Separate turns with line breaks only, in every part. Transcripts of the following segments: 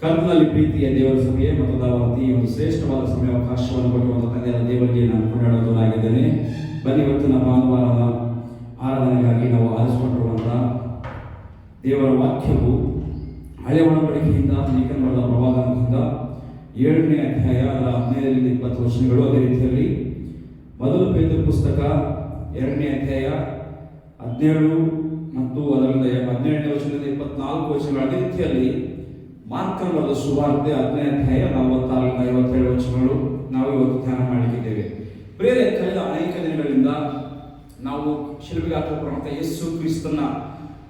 ಕರ್ತನಲ್ಲಿ ಪ್ರೀತಿಯ ದೇವರ ಸಭೆಯೇ ಮತದಾವತಿ ಒಂದು ಶ್ರೇಷ್ಠವಾದ ಸಮಯಾವಕಾಶವನ್ನು ಕೊಟ್ಟಿರುವಂಥ ತಂದೆಯ ದೇವರಿಗೆ ನಾನು ಕೊಂಡಾಡುವುದಾಗಿದ್ದೇನೆ. ಬನ್ನಿ, ಇವತ್ತಿನ ಭಾನುವಾರದ ಆರಾಧನೆಗಾಗಿ ನಾವು ಆರಿಸಿಕೊಂಡಿರುವಂಥ ದೇವರ ವಾಕ್ಯವು ಹಳೆಯ ಒಡಂಬಡಿಕೆಯಿಂದ ಲೇಖನ ಬರೆದ ಪ್ರವಾದದಿಂದ 7ನೇ ಅಧ್ಯಾಯ ಅದರ 15ರಿಂದ 20 ವಚನಗಳು. ಅದೇ ರೀತಿಯಲ್ಲಿ ಮೊದಲು ಪೇತ್ರ ಪುಸ್ತಕ 2ನೇ ಅಧ್ಯಾಯ 17 ಮತ್ತು ಅದರಿಂದ 17ನೇ ವಚನದಿಂದ 24 ವಚನಗಳು. ಅದೇ ರೀತಿಯಲ್ಲಿ ಮಾರ್ಕನ ಬರೆದ ಸುವಾರ್ತೆ 10ನೇ ಅಧ್ಯಾಯ 46ರಿಂದ 57 ವಚನಗಳು ನಾವು ಇವತ್ತು ಧ್ಯಾನ ಮಾಡಲಿಕ್ಕಿದ್ದೇವೆ. ಬೇರೆ ಕಳೆದ ಅನೇಕ ದಿನಗಳಿಂದ ನಾವು ಶಿಲುಬೆಗೆ ಹಾಕಲ್ಪಡುವಂಥ ಯೇಸು ಕ್ರಿಸ್ತನ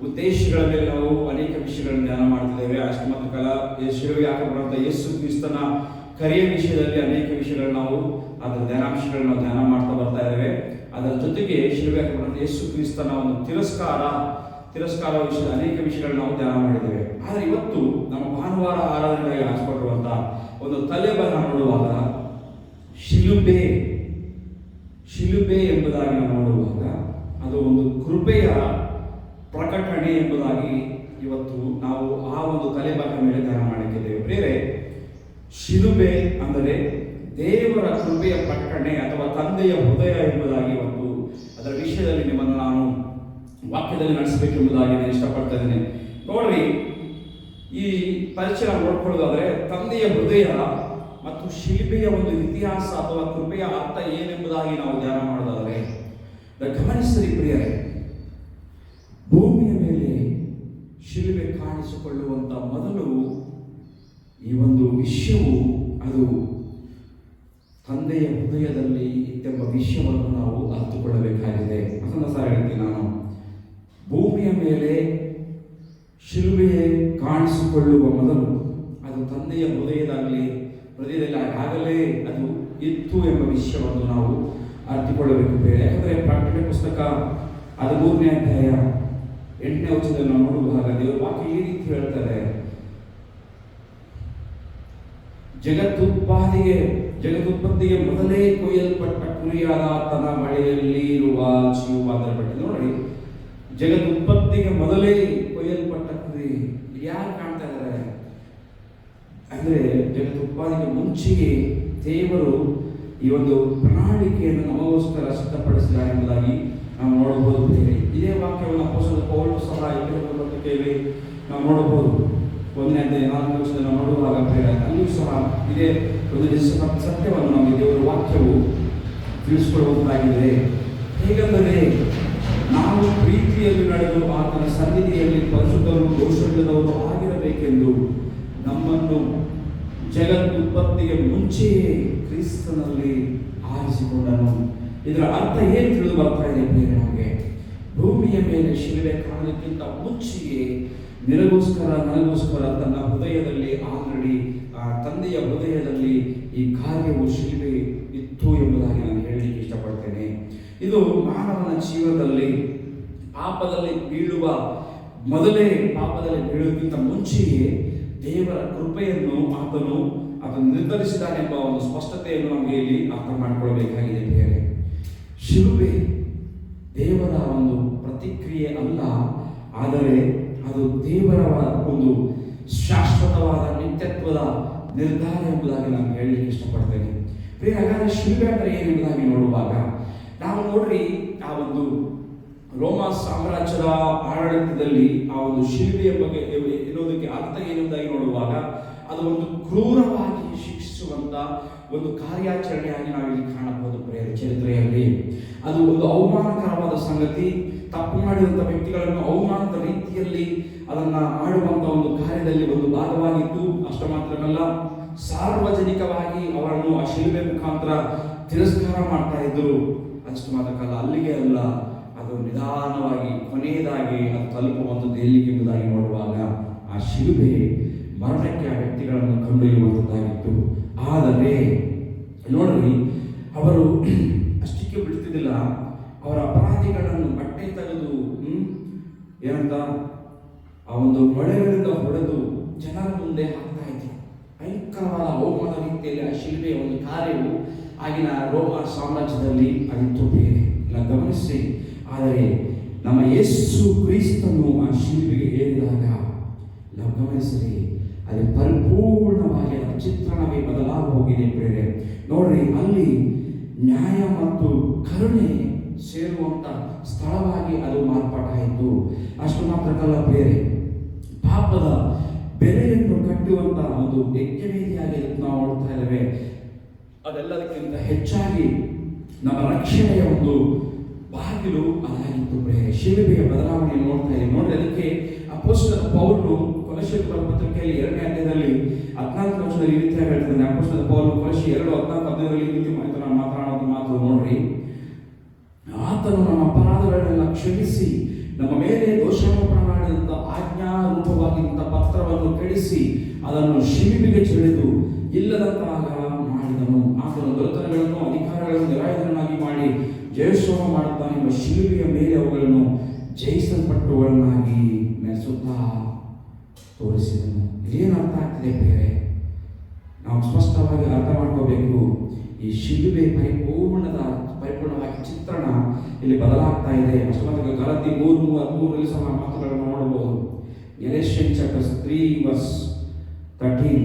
ಉದ್ದೇಶಗಳ ಮೇಲೆ ನಾವು ಅನೇಕ ವಿಷಯಗಳನ್ನು ಧ್ಯಾನ ಮಾಡ್ತಿದ್ದೇವೆ. ಅಷ್ಟು ಮಾತ್ರ ಕಾಲ ಶಿಲುಬೆಗೆ ಹಾಕಲ್ಪಡುವಂಥ ಯೇಸು ಕ್ರಿಸ್ತನ ಕರೆಯ ವಿಷಯದಲ್ಲಿ ಅನೇಕ ವಿಷಯಗಳು ನಾವು ಅದರ ಧ್ಯಾನಾಂಶಗಳನ್ನು ನಾವು ಧ್ಯಾನ ಮಾಡ್ತಾ ಬರ್ತಾ ಇದ್ದೇವೆ. ಅದರ ಜೊತೆಗೆ ಶಿಲುಬೆಗೆ ಹಾಕಲ್ಪಡುವಂಥ ಯೇಸು ಕ್ರಿಸ್ತನ ಒಂದು ತಿರಸ್ಕಾರ ವಿಷಯದ ಅನೇಕ ವಿಷಯಗಳನ್ನು ನಾವು ಧ್ಯಾನ ಮಾಡಿದ್ದೇವೆ. ಆದರೆ ಇವತ್ತು ನಮ್ಮ ಭಾನುವಾರ ಆರಾಧನೆಗಾಗಿ ಆರಿಸಿಕೊಂಡಿರುವಂಥ ಒಂದು ತಲೆಬರಹ ನೋಡುವಾಗ ಶಿಲುಬೆ ಎಂಬುದಾಗಿ ನಾವು ನೋಡುವಾಗ ಅದು ಒಂದು ಕೃಪೆಯ ಪ್ರಕಟಣೆ ಎಂಬುದಾಗಿ ಇವತ್ತು ನಾವು ಆ ಒಂದು ತಲೆಬರಹ ಮೇಲೆ ಧ್ಯಾನ ಮಾಡಲಿಕ್ಕಿದ್ದೇವೆ. ಬೇರೆ ಶಿಲುಬೆ ಅಂದರೆ ದೇವರ ಕೃಪೆಯ ಪ್ರಕಟಣೆ ಅಥವಾ ತಂದೆಯ ಹೃದಯ ಎಂಬುದಾಗಿ ಇವತ್ತು ಅದರ ವಿಷಯದಲ್ಲಿ ನಿಮ್ಮನ್ನು ನಾನು ವಾಕ್ಯದಲ್ಲಿ ನಡೆಸಬೇಕೆಂಬುದಾಗಿ ನಾನು ಇಷ್ಟಪಡ್ತಾ ಇದ್ದೇನೆ. ನೋಡ್ರಿ, ಈ ಪರಿಚಯ ನೋಡ್ಕೊಳ್ಳೋದಾದ್ರೆ ತಂದೆಯ ಹೃದಯ ಮತ್ತು ಶಿಲುಬೆಯ ಒಂದು ಇತಿಹಾಸ ಅಥವಾ ಕೃಪೆಯ ಅರ್ಥ ಏನೆಂಬುದಾಗಿ ನಾವು ಧ್ಯಾನ ಮಾಡೋದಾದರೆ ಗಮನಿಸಿರಿ ಪ್ರಿಯರೇ, ಭೂಮಿಯ ಮೇಲೆ ಶಿಲುಬೆ ಕಾಣಿಸಿಕೊಳ್ಳುವಂತ ಮೊದಲು ಈ ಒಂದು ವಿಷಯವು ಅದು ತಂದೆಯ ಹೃದಯದಲ್ಲಿ ಇತ್ತೆಂಬ ವಿಷಯವನ್ನು ನಾವು ಅರ್ಥಕೊಳ್ಳಬೇಕಾಗಿದೆ. ಅದನ್ನು ಸಹ ಹೇಳ್ತೀನಿ ನಾನು. ಭೂಮಿಯ ಮೇಲೆ ಶಿಲುಬೆ ಕಾಣಿಸಿಕೊಳ್ಳುವ ಮೊದಲು ಅದು ತಂದೆಯ ಹೃದಯದಲ್ಲಿ ಆಗಲೇ ಅದು ಇತ್ತು ಎಂಬ ವಿಷಯವನ್ನು ನಾವು ಅರ್ಥಕೊಳ್ಳಬೇಕು. ಯಾಕಂದರೆ ಪ್ರಕಟಣೆ ಪುಸ್ತಕ 13ನೇ ಅಧ್ಯಾಯ 8ನೇ ವಚನದಲ್ಲಿ ನಾವು ನೋಡುವಾಗ ದೇವರ ವಾಕ್ಯ ಈ ರೀತಿ ಹೇಳ್ತಾರೆ, ಜಗದುತ್ಪತ್ತಿಗೆ ಮೊದಲೇ ಕೊಯ್ಯಲ್ಪಟ್ಟ ಕುರಿಯಾದ ತನ್ನ ಬಳಿಯಲ್ಲಿ ಇರುವ ಜೀವವಾದ ಬಟ್ಟೆ. ನೋಡಿ, ಜಗದುತ್ಪತ್ತಿಗೆ ಮೊದಲೇ ಕೊಯ್ಯಲ್ಪಟ್ಟ ಕುರಿ ಯಾರು ಕಾಣ್ತಾ ಇದ್ದಾರೆ ಅಂದ್ರೆ ಜಗದುತ್ಪಾದಿಗೆ ಮುಂಚೆಯೇ ದೇವರು ಈ ಒಂದು ಪ್ರಣಾಳಿಕೆಯನ್ನು ನಮಗೋಸ್ಕರ ಸಿದ್ಧಪಡಿಸಿದ್ದಾರೆ ಎಂಬುದಾಗಿ ನಾವು ನೋಡಬಹುದು. ಇದೇ ವಾಕ್ಯವನ್ನು ಅಪೊಸ್ತಲ ಪೌಲನು ಸಹ ಪತ್ರಿಕೆಯಲ್ಲಿ ನಾವು ನೋಡಬಹುದು. 1ನೇ ಅಧ್ಯಾಯ 4ನೇ ವಚನದಲ್ಲಿ ನಾವು ನೋಡುವಾಗ ಅಲ್ಲಿಯೂ ಸಹ ಇದೇ ಒಂದು ಸತ್ಯವನ್ನು ನಮಗೆ ದೇವರ ವಾಕ್ಯವು ತಿಳಿಸಿಕೊಡುವಂತಾಗಿದೆ. ಹೇಗೆಂದರೆ ನಾವು ಪ್ರೀತಿಯಲ್ಲಿ ನಡೆದು ಆತನ ಸನ್ನಿಧಿಯಲ್ಲಿ ಪರಿಶುದ್ಧರು ದೋಷವಿಲ್ಲದವರು ಆಗಿರಬೇಕೆಂದು ನಮ್ಮನ್ನು ಜಗದುತ್ಪತ್ತಿಗೆ ಮುಂಚೆಯೇ ಕ್ರಿಸ್ತನಲ್ಲಿ ಆರಿಸಿಕೊಂಡನು. ಇದರ ಅರ್ಥ ಏನು ತಿಳಿದು ಬರ್ತಾ ಇದೆ ನಮಗೆ? ಭೂಮಿಯ ಮೇಲೆ ಶಿಲುಬೆ ಕಾಣಲಿಕ್ಕಿಂತ ಮುಂಚೆಯೇ ನನಗೋಸ್ಕರ ತನ್ನ ಹೃದಯದಲ್ಲಿ ಆಲ್ರೆಡಿ ತಂದೆಯ ಹೃದಯದಲ್ಲಿ ಈ ಕಾರ್ಯವು ಶಿಲುಬೆ ಇತ್ತು ಎಂಬುದಾಗಿ ನಾನು ಹೇಳಲಿಕ್ಕೆ ಇಷ್ಟಪಡ್ತೇನೆ. ಇದು ಮಾನವನ ಜೀವನದಲ್ಲಿ ಪಾಪದಲ್ಲಿ ಬೀಳುವುದಕ್ಕಿಂತ ಮುಂಚೆಯೇ ದೇವರ ಕೃಪೆಯನ್ನು ಆತನು ನಿರ್ಧರಿಸಿದ್ದಾನೆಂಬ ಒಂದು ಸ್ಪಷ್ಟತೆಯನ್ನು ನಮಗೆ ಇಲ್ಲಿ ಅರ್ಥ ಮಾಡಿಕೊಳ್ಳಬೇಕಾಗಿದೆ. ಬೇರೆ ಶಿಲುಬೆ ದೇವರ ಒಂದು ಪ್ರತಿಕ್ರಿಯೆ ಅಲ್ಲ, ಆದರೆ ಅದು ದೇವರ ಒಂದು ಶಾಶ್ವತವಾದ ನಿತ್ಯತ್ವದ ನಿರ್ಧಾರ ಎಂಬುದಾಗಿ ನಾನು ಹೇಳಲಿಕ್ಕೆ ಇಷ್ಟಪಡ್ತೇನೆ. ಹಾಗಾದರೆ ಶಿಲುಬೆ ಅಂದರೆ ಏನೆಂಬುದಾಗಿ ನೋಡುವಾಗ ನಾವು ನೋಡ್ರಿ, ಆ ಒಂದು ರೋಮ ಸಾಮ್ರಾಜ್ಯದ ಆಡಳಿತದಲ್ಲಿ ಆ ಒಂದು ಶಿಲುಬೆಯ ಬಗ್ಗೆ ಇರೋದಕ್ಕೆ ಅರ್ಥ ಏನೆಂಬುದಾಗಿ ನೋಡುವಾಗ ಅದು ಒಂದು ಕ್ರೂರವಾಗಿ ಶಿಕ್ಷಿಸುವಂತ ಒಂದು ಕಾರ್ಯಾಚರಣೆಯಾಗಿ ನಾವಿಲ್ಲಿ ಕಾಣಬಹುದು. ಚರಿತ್ರೆಯಲ್ಲಿ ಅದು ಒಂದು ಅವಮಾನಕರವಾದ ಸಂಗತಿ. ತಪ್ಪು ಮಾಡಿದಂಥ ವ್ಯಕ್ತಿಗಳನ್ನು ಅವಮಾನದ ರೀತಿಯಲ್ಲಿ ಅದನ್ನ ಮಾಡುವಂತ ಒಂದು ಕಾರ್ಯದಲ್ಲಿ ಒಂದು ಭಾಗವಾಗಿದ್ದು, ಅಷ್ಟ ಮಾತ್ರವಲ್ಲ, ಸಾರ್ವಜನಿಕವಾಗಿ ಅವರನ್ನು ಆ ಶಿಲುಬೆ ಮುಖಾಂತರ ತಿರಸ್ಕಾರ ಮಾಡ್ತಾ ಇದ್ದರು. ಅಷ್ಟು ಮಾತ್ರಕ್ಕಲ್ಲ, ಅಲ್ಲಿಗೆ ಅಲ್ಲ, ಅದು ನಿಧಾನವಾಗಿ ಕೊನೆಯದಾಗಿ ಅದು ತಲುಪುವಂಥದ್ದು ಎಲ್ಲಿಗೆ ಎಂಬುದಾಗಿ ನೋಡುವಾಗ ಆ ಶಿಲುಬೆ ಮರಣಕ್ಕೆ ಆ ವ್ಯಕ್ತಿಗಳನ್ನು ಕೊಂಡೊಯ್ಯುವಂಥದ್ದಾಗಿತ್ತು. ಆದರೆ ನೋಡ್ರಿ, ಅವರು ಅಷ್ಟಕ್ಕೆ ಬಿಡ್ತಿದ್ದಿಲ್ಲ. ಅವರ ಅಪರಾಧಿಗಳನ್ನು ಬಟ್ಟೆ ತೆಗೆದು ಏನಂತ ಆ ಒಂದು ಮೊಳೆಗಳಿಂದ ಹೊಡೆದು ಜನರ ಮುಂದೆ ಹಾಕ್ತಾ ಇದ್ರು. ಭಯಂಕರವಾದ ಅವಮಾನ ರೀತಿಯಲ್ಲಿ ಆ ಶಿಲುಬೆಯ ಒಂದು ಕಾರ್ಯವು ಆಗಿನ ರೋಮ ಸಾಮ್ರಾಜ್ಯದಲ್ಲಿ ಆಗಿತ್ತು. ಬೇರೆ ಗಮನಿಸಿ, ಆದರೆ ನಮ್ಮ ಯೇಸು ಕ್ರಿಸ್ತನು ಆ ಶಿಲುಬೆಗೆ ಏರಿದಾಗ ನಾವು ಗಮನಿಸಿರಿ, ಅಲ್ಲಿ ಪರಿಪೂರ್ಣ ಹೋಗಿದೆ ಪ್ರೇರೆ. ನೋಡ್ರಿ, ಅಲ್ಲಿ ನ್ಯಾಯ ಮತ್ತು ಕರುಣೆ ಸೇರುವಂತ ಸ್ಥಳವಾಗಿ ಅದು ಮಾರ್ಪಾಟಾಯಿತು. ಅಷ್ಟು ಮಾತ್ರಕ್ಕಲ್ಲ ಪ್ರೇರೆ, ಪಾಪದ ಬೆಲೆಯನ್ನು ಕಟ್ಟುವಂತ ಒಂದು ಯಜ್ಞವೇದಿಯಾಗಿ ನಾವು ನೋಡ್ತಾ ಇದ್ದೇವೆ. ಅದೆಲ್ಲದಕ್ಕಿಂತ ಹೆಚ್ಚಾಗಿ ನಮ್ಮ ರಕ್ಷಣೆಯ ಒಂದು ಬಾಗಿಲು ಅದಾಗಿತ್ತು ಪ್ರೇರೆ. ಶಿಲುಬೆಯ ಬದಲಾವಣೆಯನ್ನು ನೋಡ್ತಾ ಇದ್ದೀವಿ. ನೋಡಿ, ಅದಕ್ಕೆ ಅಪೊಸ್ತಲ ಪೌಲನು ಕೊಲೊಸ್ಸೆಯವರ ಪತ್ರಿಕೆಯಲ್ಲಿ 2ನೇ ಅಧ್ಯಾಯದಲ್ಲಿ 14ನೇ ವಚನದಲ್ಲಿ ಈ ರೀತಿಯಾಗಿ ಹೇಳ್ತಾನೆ. ಅಪೊಸ್ತಲ ಪೌಲನು ಕೊಲೊಸ್ಸೆ 2:14-15 ಈ ರೀತಿ ಮಾತನಾಡುವಂತ ಮಾತು ನೋಡ್ರಿ. ಆತನು ನಮ್ಮ ಅಪರಾಧಗಳನ್ನೆಲ್ಲ ಕ್ಷಮಿಸಿ ನಮ್ಮ ಮೇಲೆ ದೋಷಾರೋಪಣೆ ಮಾಡಿದಂಥ ಆಜ್ಞಾರೂಪವಾಗಿದ್ದಂಥ ಪತ್ರವನ್ನು ಕೆಡಿಸಿ ಅದನ್ನು ಶಿಲುಬೆಗೆ ಚೆಳೆದು ಇಲ್ಲದಂತಾಗ ಮಾಡಿದನು. ಆತನು ದೊರೆತನಗಳನ್ನು ಅಧಿಕಾರಗಳನ್ನು ನಿರಾಯುಧನಾಗಿ ಮಾಡಿ ಜಯೋತ್ಸವ ಮಾಡುತ್ತಾನೆ ಎಂಬ ಶಿಲುಬೆಯ ಮೇಲೆ ಅವುಗಳನ್ನು ಜಯಿಸಲ್ಪಟ್ಟುಗಳನ್ನಾಗಿ ಮೆರೆಸುತ್ತಾ ತೋರಿಸಿದನು. ಇದೇನು ಅರ್ಥ ಆಗ್ತಿದೆ ಬೇರೆ? ನಾವು ಸ್ಪಷ್ಟವಾಗಿ ಅರ್ಥ ಮಾಡ್ಕೋಬೇಕು. ಈ ಶಿಲುಬೆ ಪರಿಪೂರ್ಣವಾಗಿ ಚಿತ್ರಣ ಇಲ್ಲಿ ಬದಲಾಗ್ತಾ ಇದೆ. ಅಷ್ಟೊತ್ತಿಗೆ ಗಲಾತಿ 3:33 ಸಹ ಮಾತುಗಳನ್ನು ನೋಡಬಹುದು. ಗೆಲಶಿಯನ್ಸ್ ಚಾಪ್ಟರ್ 3:13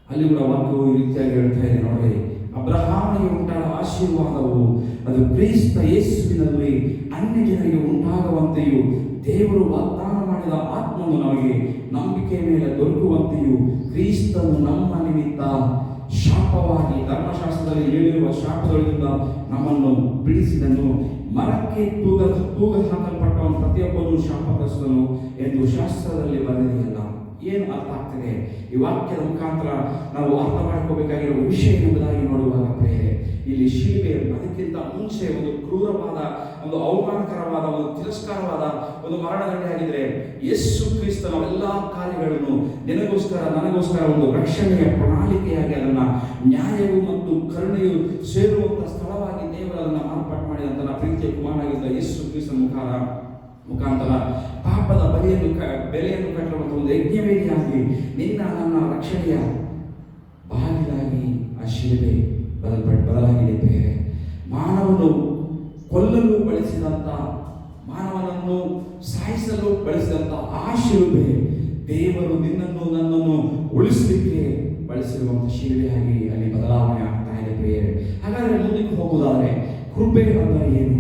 ಅಲ್ಲಿ ಕೂಡ ವಾಕ್ಯವು ಈ ರೀತಿಯಾಗಿ ಹೇಳ್ತಾ ಇದೆ ನೋಡ್ರಿ. ಅಬ್ರಹಾಮನಿಗೆ ಉಂಟಾದ ಆಶೀರ್ವಾದವು ಅದು ಕ್ರಿಸ್ತ ಯೇಸುವಿನಲ್ಲಿ ಅನ್ಯ ಜನರಿಗೆ ಉಂಟಾಗುವಂತೆಯೂ ದೇವರು ವಾಗ್ದಾನ ಮಾಡಿದ ಆತ್ಮನು ನಮಗೆ ನಂಬಿಕೆ ಮೇಲೆ ದೊರಕುವಂತೆಯೂ ಕ್ರಿಸ್ತನು ನಮ್ಮ ನಿಮಿತ್ತ ಶಾಪವಾಗಿ ಧರ್ಮಶಾಸ್ತ್ರದಲ್ಲಿ ಹೇಳಿರುವ ಶಾಪಗಳಿಂದ ನಮ್ಮನ್ನು ಬಿಡಿಸಿದನು. ಮರಕ್ಕೆ ತೂಗ ಹಾಕಲ್ಪಟ್ಟವನು ಪ್ರತಿಯೊಬ್ಬನು ಶಾಪಗ್ರಸ್ತನು ಎಂದು ಶಾಸ್ತ್ರದಲ್ಲಿ ಬರೆದಿದೆಯಲ್ಲ. ಏನು ಅರ್ಥ ಆಗ್ತದೆ ಈ ವಾಕ್ಯದ ಮುಖಾಂತರ? ನಾವು ಅರ್ಥ ಮಾಡ್ಕೋಬೇಕಾಗಿರುವ ವಿಷಯ ಎಂಬುದಾಗಿ ನೋಡುವಾಗ ಪ್ರೇರೆ, ಇಲ್ಲಿ ಶಿಲುಬೆ ಅದಕ್ಕಿಂತ ಮುಂಚೆ ಒಂದು ಕ್ರೂರವಾದ, ಒಂದು ಅವಮಾನಕರವಾದ, ಒಂದು ತಿರಸ್ಕಾರವಾದ ಒಂದು ಮರಣದಂಡೆಯಾಗಿದ್ರೆ, ಯೇಸು ಕ್ರಿಸ್ತನ ಎಲ್ಲ ಕಾರ್ಯಗಳನ್ನು ನಿನಗೋಸ್ಕರ ನನಗೋಸ್ಕರ ಒಂದು ರಕ್ಷಣೆಯ ಪ್ರಣಾಳಿಕೆಯಾಗಿ ಅದನ್ನ ನ್ಯಾಯವು ಮತ್ತು ಕರುಣೆಯು ಸೇರುವಂತ ಸ್ಥಳವಾಗಿ ದೇವರು ಅದನ್ನು ಮಾರ್ಪಾಡು ಮಾಡಿದಂತ ಪ್ರೀತಿಯ ಕುಮಾರನಾಗಿದ್ದ ಯೇಸು ಕ್ರಿಸ್ತನ ಮುಖಾಂತರ ಪಾಪದ ಬೆಲೆಯನ್ನು ಕಟ್ಟುವಂಥ ಒಂದು ಯಜ್ಞವೇದಿಯಾಗಿ ನಿನ್ನ ನನ್ನ ರಕ್ಷಣೆಯ ಬಾಗಿಲಾಗಿ ಆ ಶಿಲುಬೆ ಬದಲಾಗಿದೆ ಬೇರೆ. ಮಾನವನು ಕೊಲ್ಲಲು ಬಳಸಿದಂಥ, ಮಾನವನನ್ನು ಸಾಯಿಸಲು ಬಳಸಿದಂಥ ಆ ಶಿಲುಬೆ ದೇವರು ನಿನ್ನನ್ನು ನನ್ನನ್ನು ಉಳಿಸಲಿಕ್ಕೆ ಬಳಸಿರುವಂಥ ಶಿಲುಬೆಯಾಗಿ ಅಲ್ಲಿ ಬದಲಾವಣೆ ಆಗ್ತಾ ಇದೆ ಪ್ರಿಯರೇ. ಹಾಗಾದರೆ ಮುಂದಕ್ಕೆ ಹೋಗುವುದಾದರೆ ಕೃಪೆ ಅಂದರೆ ಏನು?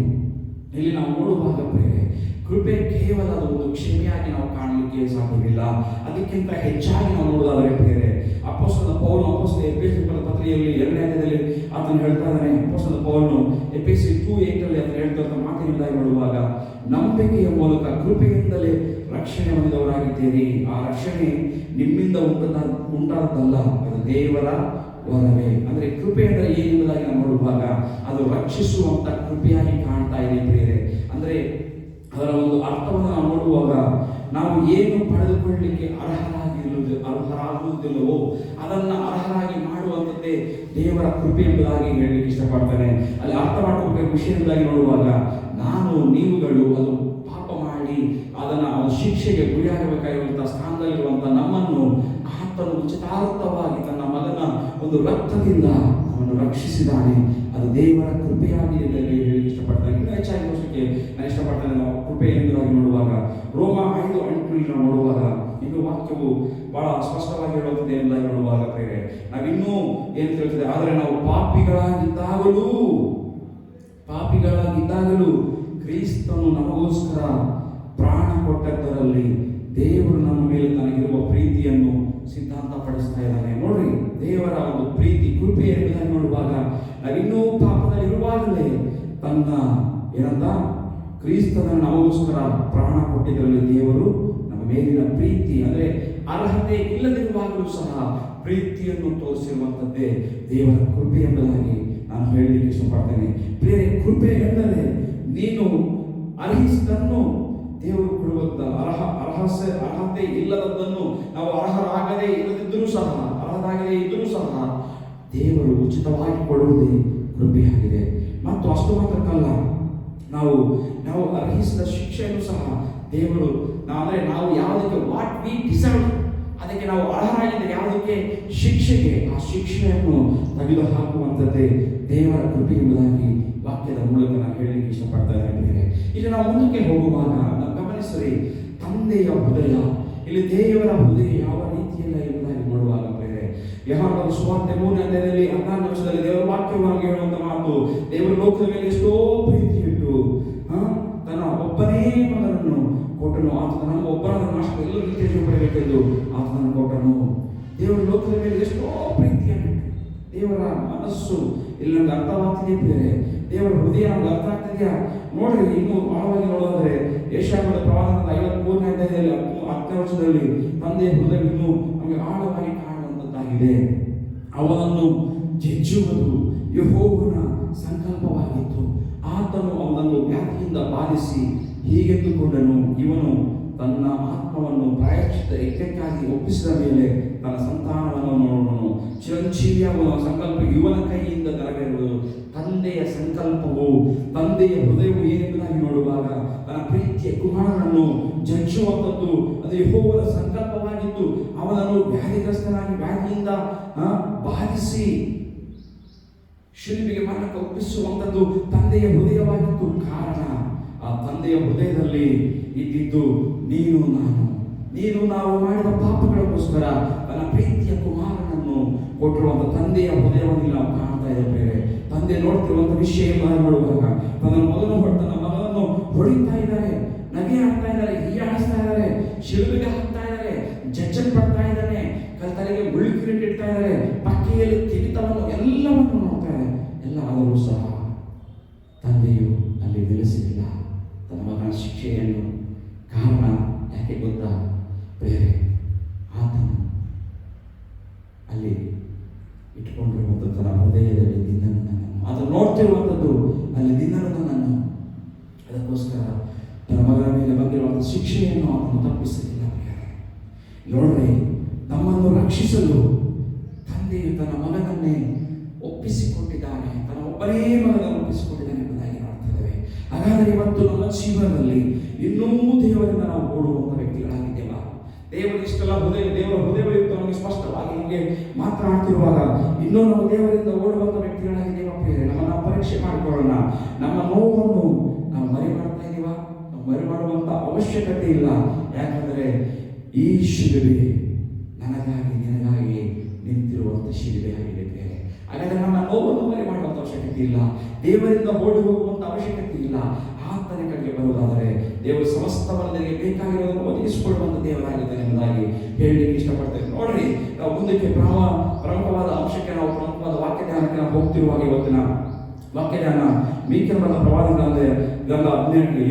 ಇಲ್ಲಿ ನಾವು ನೋಡುವಾಗ ಪ್ರಿಯರೇ, ಕೃಪೆ ಕೇವಲ ಒಂದು ಕ್ಷಮೆಯಾಗಿ ನಾವು ಕಾಣಲಿಕ್ಕೆ ಸಾಧ್ಯವಿಲ್ಲ. ಅದಕ್ಕಿಂತ ಹೆಚ್ಚಾಗಿ ನಾವು ನೋಡುವುದಾದರೆ ಪ್ರಿಯರೇ, ಅಪೊಸ್ತಲ ಪೌಲನು ಎಫೆಸೀಯರ ಪತ್ರಿಕೆಯಲ್ಲಿ 2ನೇ ಅಧ್ಯಾಯದಲ್ಲಿ ಆತನು ಹೇಳ್ತಾ ಇದ್ದಾನೆ. ಅಪೊಸ್ತಲ ಪೌಲನು ಎಫೆಸಿ 2:8 ಆತನು ಹೇಳ್ತಾ ಮಾತಿನಿಂದಾಗಿ ನೋಡುವಾಗ, ನಂಬಿಕೆಯ ಮೂಲಕ ಕೃಪೆಯಿಂದಲೇ ರಕ್ಷಣೆ ಹೊಂದಿದವರಾಗಿದ್ದೀರಿ. ಆ ರಕ್ಷಣೆ ನಿಮ್ಮಿಂದ ಉಂಟಾದದ್ದಲ್ಲ, ಅದು ದೇವರ ವರವೇ. ಅಂದರೆ ಕೃಪೆ ಅಂದರೆ ಏನೆಂಬುದಾಗಿ ನಾವು ನೋಡುವಾಗ ಅದು ರಕ್ಷಿಸುವಂತ ಕೃಪೆಯಾಗಿ ಕಾಣ್ತಾ ಇದೆ ಪ್ರಿಯರೇ. ಅಂದರೆ ಅದರ ಒಂದು ಅರ್ಥವನ್ನು ನಾವು ನೋಡುವಾಗ ನಾವು ಏನು ಪಡೆದುಕೊಳ್ಳಲಿಕ್ಕೆ ಅರ್ಹರಾಗುವುದಿಲ್ಲವೋ ಅದನ್ನ ಅರ್ಹರಾಗಿ ಮಾಡುವಂಥದ್ದೇ ದೇವರ ಕೃಪೆ ಎಂಬುದಾಗಿ ಹೇಳಲಿಕ್ಕೆ ಇಷ್ಟಪಡ್ತಾನೆ. ಅಲ್ಲಿ ಅರ್ಥ ಮಾಡ್ಕೋಬೇಕು ವಿಷಯ ಎಂಬುದಾಗಿ ನೋಡುವಾಗ, ನೀವುಗಳು ಅದು ಪಾಪ ಮಾಡಿ ಅದನ್ನ ಶಿಕ್ಷೆಗೆ ಗುರಿಯಾಗಬೇಕಾಗಿರುವಂತಹ ಸ್ಥಾನದಲ್ಲಿರುವಂತಹ ನಮ್ಮನ್ನು ಆತನು ಉಚಿತಾರ್ಥವಾಗಿ ತನ್ನ ಮಗನ ಒಂದು ರಕ್ತದಿಂದ ಅವನು ರಕ್ಷಿಸಿದ್ದಾನೆ. ಅದು ದೇವರ ಕೃಪೆಯಾಗಿ ಹೇಳಲಿಕ್ಕೆ ಇಷ್ಟಪಡ್ತಾನೆ. ಇನ್ನೂ ಹೆಚ್ಚಾಗಿ ವರ್ಷಕ್ಕೆ ನಾನು ಇಷ್ಟಪಡ್ತಾನೆ ನಾವು ಕೃಪೆ ಎಂಬುದಾಗಿ ನೋಡುವಾಗ, ರೋಮ 5:8 ನಾವು ನೋಡುವಾಗ ಇನ್ನು ವಾಕ್ಯವು ಬಹಳ ಸ್ಪಷ್ಟವಾಗಿ ಹೇಳುವಂಥದ್ದು ಎಂಬುದಾಗಿ ನೋಡುವಾಗ ಪ್ರೇರೆ, ನಾವಿನ್ನೂ ಏನು ಹೇಳ್ತದೆ, ಆದರೆ ನಾವು ಪಾಪಿಗಳಾಗಿದ್ದಾಗಲೂ ಕ್ರಿಸ್ತನು ನಮಗೋಸ್ಕರ ಪ್ರಾಣ ಕೊಟ್ಟದ್ದರಲ್ಲಿ ದೇವರು ನಮ್ಮ ಮೇಲೆ ತನಗಿರುವ ಪ್ರೀತಿಯನ್ನು ಸಿದ್ಧಾಂತ ಪಡಿಸ್ತಾ ಇದ್ದಾನೆ. ನೋಡ್ರಿ, ದೇವರ ಒಂದು ಪ್ರೀತಿ ಕೃಪೆ ಎಂಬುದಾಗಿ ನೋಡುವಾಗ ನಾವಿನ್ನೂ ಪಾಪದಲ್ಲಿರುವಾಗಲೇ ತನ್ನ ಕ್ರಿಸ್ತನನ್ನು ನಮಗೋಸ್ಕರ ಪ್ರಾಣ ಕೊಟ್ಟಿದ್ದರಲ್ಲಿ ದೇವರು ನಮ್ಮ ಮೇಲಿನ ಪ್ರೀತಿ, ಅಂದರೆ ಅರ್ಹತೆ ಇಲ್ಲದಿರುವಾಗಲೂ ಸಹ ಪ್ರೀತಿಯನ್ನು ತೋರಿಸಿರುವಂಥದ್ದೇ ದೇವರ ಕೃಪೆ ಎಂಬುದಾಗಿ ನಾನು ಹೇಳಲಿಕ್ಕೆ ಇಷ್ಟಪಡ್ತೇನೆ. ಬೇರೆ ಕೃಪೆ ಎಂದರೆ ನೀನು ಅರ್ಹಿಸಿದನ್ನು ದೇವರು ಕೊಡುವಂತ ಅರ್ಹತೆ ಇಲ್ಲದದ್ದನ್ನು ನಾವು ಅರ್ಹರಾಗದೇ ಇಲ್ಲದಿದ್ದರೂ ಸಹ ದೇವರು ಉಚಿತವಾಗಿ ಕೊಡುವುದೇ ಕೃಪೆಯಾಗಿದೆ. ಮತ್ತು ಅಷ್ಟು ಮಾತ್ರಕ್ಕಲ್ಲ, ನಾವು ಅರ್ಹಿಸಿದ ಶಿಕ್ಷೆಯನ್ನು ಸಹ ದೇವರು ನಾವು ಯಾವುದಕ್ಕೆ ವಾಟ್ ವಿ ಡಿಸರ್ವ್, ಅದಕ್ಕೆ ನಾವು ಅರ್ಹರಾಗಿದ್ದರೆ ಯಾವುದಕ್ಕೆ ಶಿಕ್ಷೆಗೆ, ಆ ಶಿಕ್ಷೆಯನ್ನು ತೆಗೆದು ಹಾಕುವಂಥದ್ದೇ ದೇವರ ಕೃಪೆ ಎಂಬುದಾಗಿ ವಾಕ್ಯದ ಮೂಲಕ ನಾನು ಹೇಳಲಿಕ್ಕೆ ಇಷ್ಟಪಡ್ತಾ ಇದ್ದೇನೆ. ಇಲ್ಲಿ ನಾವು ಮುಂದಕ್ಕೆ ಹೋಗುವಾಗ ನಾವು ಗಮನಿಸಿರಿ, ತಂದೆಯ ಹೃದಯ, ಇಲ್ಲಿ ದೇವರ ಹೃದಯ ಯಾವ ರೀತಿಯಲ್ಲ ಎಂಬುದಾಗಿ ನೋಡುವಾಗ ಬೇರೆ, ಯೋಹಾನ ಬರೆದ ಸುವಾರ್ತೆ 3ನೇ ಅಧ್ಯಾಯದಲ್ಲಿ 14ನೇ ವರ್ಷದಲ್ಲಿ ದೇವರ ವಾಕ್ಯವಾಗಿ ಹೇಳುವಂತ ಮಾತು, ದೇವರ ಲೋಕದ ಮೇಲೆ ಎಷ್ಟೋ ಪ್ರೀತಿ ಇಟ್ಟು ತನ್ನ ಒಬ್ಬನೇ ಮಗನನ್ನು ಕೊಟ್ಟನು. ಆತ ನಮಗೆ ಒಬ್ಬನಾದ ನಾಶ ಎಲ್ಲರೂ ನಿತ್ಯ ಪಡೆಯಬೇಕೆಂದು ಆತನನ್ನು ಕೊಟ್ಟನು. ದೇವರ ಲೋಕದ ಮೇಲೆ ಎಷ್ಟೋ ಪ್ರೀತಿಯನ್ನು ಇಟ್ಟು, ದೇವರ ಮನಸ್ಸು ಇಲ್ಲಿ ನಮ್ಗೆ ಅರ್ಥವಾಗ್ತಿದೆ ಬೇರೆ, ದೇವರ ಹೃದಯ ನಮ್ಗೆ ಅರ್ಥ ಆಗ್ತಿದೆಯಾ ನೋಡ್ರಿ. ಇನ್ನು ಆಳವಾಗಿ ನೋಡೋದಾದ್ರೆ ಯೆಶಾಯನ ಪ್ರವಾದನದ 53ನೇ ಅಧ್ಯಾಯದಲ್ಲಿ 10ನೇ ವರ್ಷದಲ್ಲಿ ತಂದೆಯ ಹೃದಯ ಇನ್ನೂ ನಮಗೆ ಆಳವಾಗಿ ಕಾಣುವಂತದ್ದಾಗಿದೆ. ಅವನನ್ನು ಜಜ್ಜುವುದು ಯೆಹೋವನ ಸಂಕಲ್ಪವಾಗಿತ್ತು. ಆತನು ಅವನನ್ನು ವ್ಯಾಧಿಯಿಂದ ಬಾಧಿಸಿ ಹೀಗೆಂದುಕೊಂಡನು, ಇವನು ತನ್ನ ಆತ್ಮವನ್ನು ಪ್ರಾಯಶ್ಚಿತ್ತ ಯಜ್ಞಕ್ಕಾಗಿ ಒಪ್ಪಿಸಿದ ಮೇಲೆ ತನ್ನ ಸಂತಾನವನ್ನು ನೋಡೋನು. ಚಿರಂಜೀವಿಯಾಗುವ ಸಂಕಲ್ಪ ಇವನ ಕೈಯಿಂದ ನೆರವೇರುವುದು. ತಂದೆಯ ಸಂಕಲ್ಪವು, ತಂದೆಯ ಹೃದಯವು ಏನೆಂಬುದಾಗಿ ನೋಡುವಾಗ ತನ್ನ ಪ್ರೀತಿಯ ಕುಮಾರನನ್ನು ಜಜ್ಜುವಂಥದ್ದು ಅದು ಯೆಹೋವನ ಸಂಕಲ್ಪವಾಗಿತ್ತು. ಅವನನ್ನು ವ್ಯಾಧಿಯಿಂದ ಬಾಧಿಸಿ ಶಿಲುಬೆಗೆ ಮರಣಕ್ಕೆ ಒಪ್ಪಿಸುವಂಥದ್ದು ತಂದೆಯ ಹೃದಯವಾಗಿತ್ತು. ಕಾರಣ ಆ ತಂದೆಯ ಹೃದಯದಲ್ಲಿ ಇದ್ದಿದ್ದು ನೀನು ನಾವು ಮಾಡಿದ ಪಾಪಗಳಿಗೋಸ್ಕರ ತನ್ನ ಪ್ರೀತಿಯ ಕುಮಾರನನ್ನು ಕೊಟ್ಟಿರುವಂಥ ತಂದೆಯ ಹೃದಯವನ್ನು ನಾವು ಕಾಣ್ತಾ ಇದ್ದೇವೆ. ತಂದೆ ನೋಡ್ತಿರುವಂಥ ವಿಷಯ ನೋಡುವಾಗ ತನ್ನ ಮಗನನ್ನು ಹೊಡಿತಾ ಇದ್ದಾರೆ, ನಗೆ ಹಾಕ್ತಾ ಇದ್ದಾರೆ, ಹೀಯಾಡಿಸ್ತಾ ಇದ್ದಾರೆ, ಶಿಲುಬೆಗೆ ಹಾಕ್ತಾ ಇದ್ದಾರೆ, ಜಜ್ಜಲ್ಪಡ್ತಾ ಇದ್ದಾನೆ, ತಲೆಗೆ ಮುಳ್ಳುಕಿರೀಟಿಡ್ತಾ ಇದ್ದಾರೆ, ಪಕ್ಕೆಯಲ್ಲಿ ತಿವಿತವನ್ನು ಎಲ್ಲವನ್ನು ನೋಡ್ತಾ ಇದ್ದಾರೆ. ಎಲ್ಲ ಆದರೂ ಸಹ ತಂದೆಯು ಅಲ್ಲಿ ನಿಲ್ಲಿಸಲಿಲ್ಲ ತನ್ನ ಮಗನ ಶಿಕ್ಷೆಯನ್ನು. ಕಾರಣ ಯಾಕೆ ಗೊತ್ತಾ ಬೇರೆ, ಆತನು ಅಲ್ಲಿ ಇಟ್ಕೊಂಡಿರುವಂಥದ್ದು ತನ್ನ ಹೃದಯದಲ್ಲಿ ದಿನನು ನನ್ನನ್ನು, ಅದನ್ನು ನೋಡ್ತಿರುವಂಥದ್ದು ಅಲ್ಲಿ ದಿನನು ನನ್ನನ್ನು. ಅದಕ್ಕೋಸ್ಕರ ತನ್ನ ಮಗನ ಮೇಲೆ ಬಂದಿರುವಂಥ ಶಿಕ್ಷೆಯನ್ನು ಅವನು ತಪ್ಪಿಸಲಿಲ್ಲ. ನೋಡ್ರಿ, ನಮ್ಮನ್ನು ರಕ್ಷಿಸಲು ತಂದೆಯು ತನ್ನ ಮಗನನ್ನೇ ಒಪ್ಪಿಸಿಕೊಟ್ಟಿದ್ದಾನೆ, ತನ್ನ ಒಬ್ಬನೇ ಮಗನನ್ನು ಒಪ್ಪಿಸಿಕೊಟ್ಟಿದ್ದಾನೆ ಎಂಬುದಾಗಿ ನೋಡ್ತಿದ್ದೇವೆ. ಹಾಗಾದರೆ ಇವತ್ತು ನಮ್ಮ ಜೀವನದಲ್ಲಿ ಇನ್ನೂ ದೇವರಿಂದ ನಾವು ಓಡುವಂಥ ವ್ಯಕ್ತಿಗಳಾಗಿದ್ದೇವಾ? ದೇವರ ಇಷ್ಟೆಲ್ಲ ದೇವರ ಹೃದಯಯುಕ್ತ ನಮಗೆ ಸ್ಪಷ್ಟವಾಗಿ ನಮಗೆ ಮಾತನಾಡ್ತಿರುವಾಗ ಇನ್ನೂ ನಾವು ದೇವರಿಂದ ಓಡುವಂಥ ವ್ಯಕ್ತಿಗಳಾಗಿದ್ದೇವಾ? ಪ್ರಿಯರೇ, ನಮ್ಮನ್ನು ಪರೀಕ್ಷೆ ಮಾಡಿಕೊಳ್ಳೋಣ. ನಮ್ಮ ನೋವನ್ನು ನಾವು ಮರೆ ಮಾಡ್ತಾ ಇದ್ದೀವಾ? ನಾವು ಮರೆ ಮಾಡುವಂಥ ಅವಶ್ಯಕತೆ ಇಲ್ಲ. ಯಾಕಂದರೆ ಈ ಶಿಲುಬೆ ನನಗಾಗಿ ನಿನಗಾಗಿ ನಿಂತಿರುವಂಥ ಶಿಲುಬೆ ಆಗಿದೆ ಬೇರೆ. ಹಾಗಾದರೆ ನಮ್ಮ ನೋವನ್ನು ಮರೆ ಮಾಡುವಂಥ ಅವಶ್ಯಕತೆ ಇಲ್ಲ, ದೇವರಿಂದ ಓಡಿ ಹೋಗುವಂಥ ಅವಶ್ಯಕತೆ ಇಲ್ಲ. ಆತನ ಕಡೆಗೆ ಬರುವುದಾದರೆ ದೇವರು ಸಮಸ್ತವರಿಗೆ ಬೇಕಾಗಿರೋದನ್ನು ಒದಗಿಸಿಕೊಳ್ಳುವಂಥ ದೇವರಾಗಿದ್ದಾನೆ ಎಂಬುದಾಗಿ ಹೇಳಲಿಕ್ಕೆ ಇಷ್ಟಪಡ್ತೇನೆ. ನೋಡ್ರಿ, ನಾವು ಮುಂದಕ್ಕೆ ಪ್ರಮುಖವಾದ ಅಂಶಕ್ಕೆ ನಾವು ಪ್ರಮುಖವಾದ ವಾಕ್ಯ ಧ್ಯಾನಕ್ಕೆ ನಾವು ಹೋಗ್ತಿರುವಾಗ ಇವತ್ತಿನ ವಾಕ್ಯ ಧ್ಯಾನ ಮೀಕನ ಬರೆದ ಪ್ರವಾದನ ಗ್ರಂಥ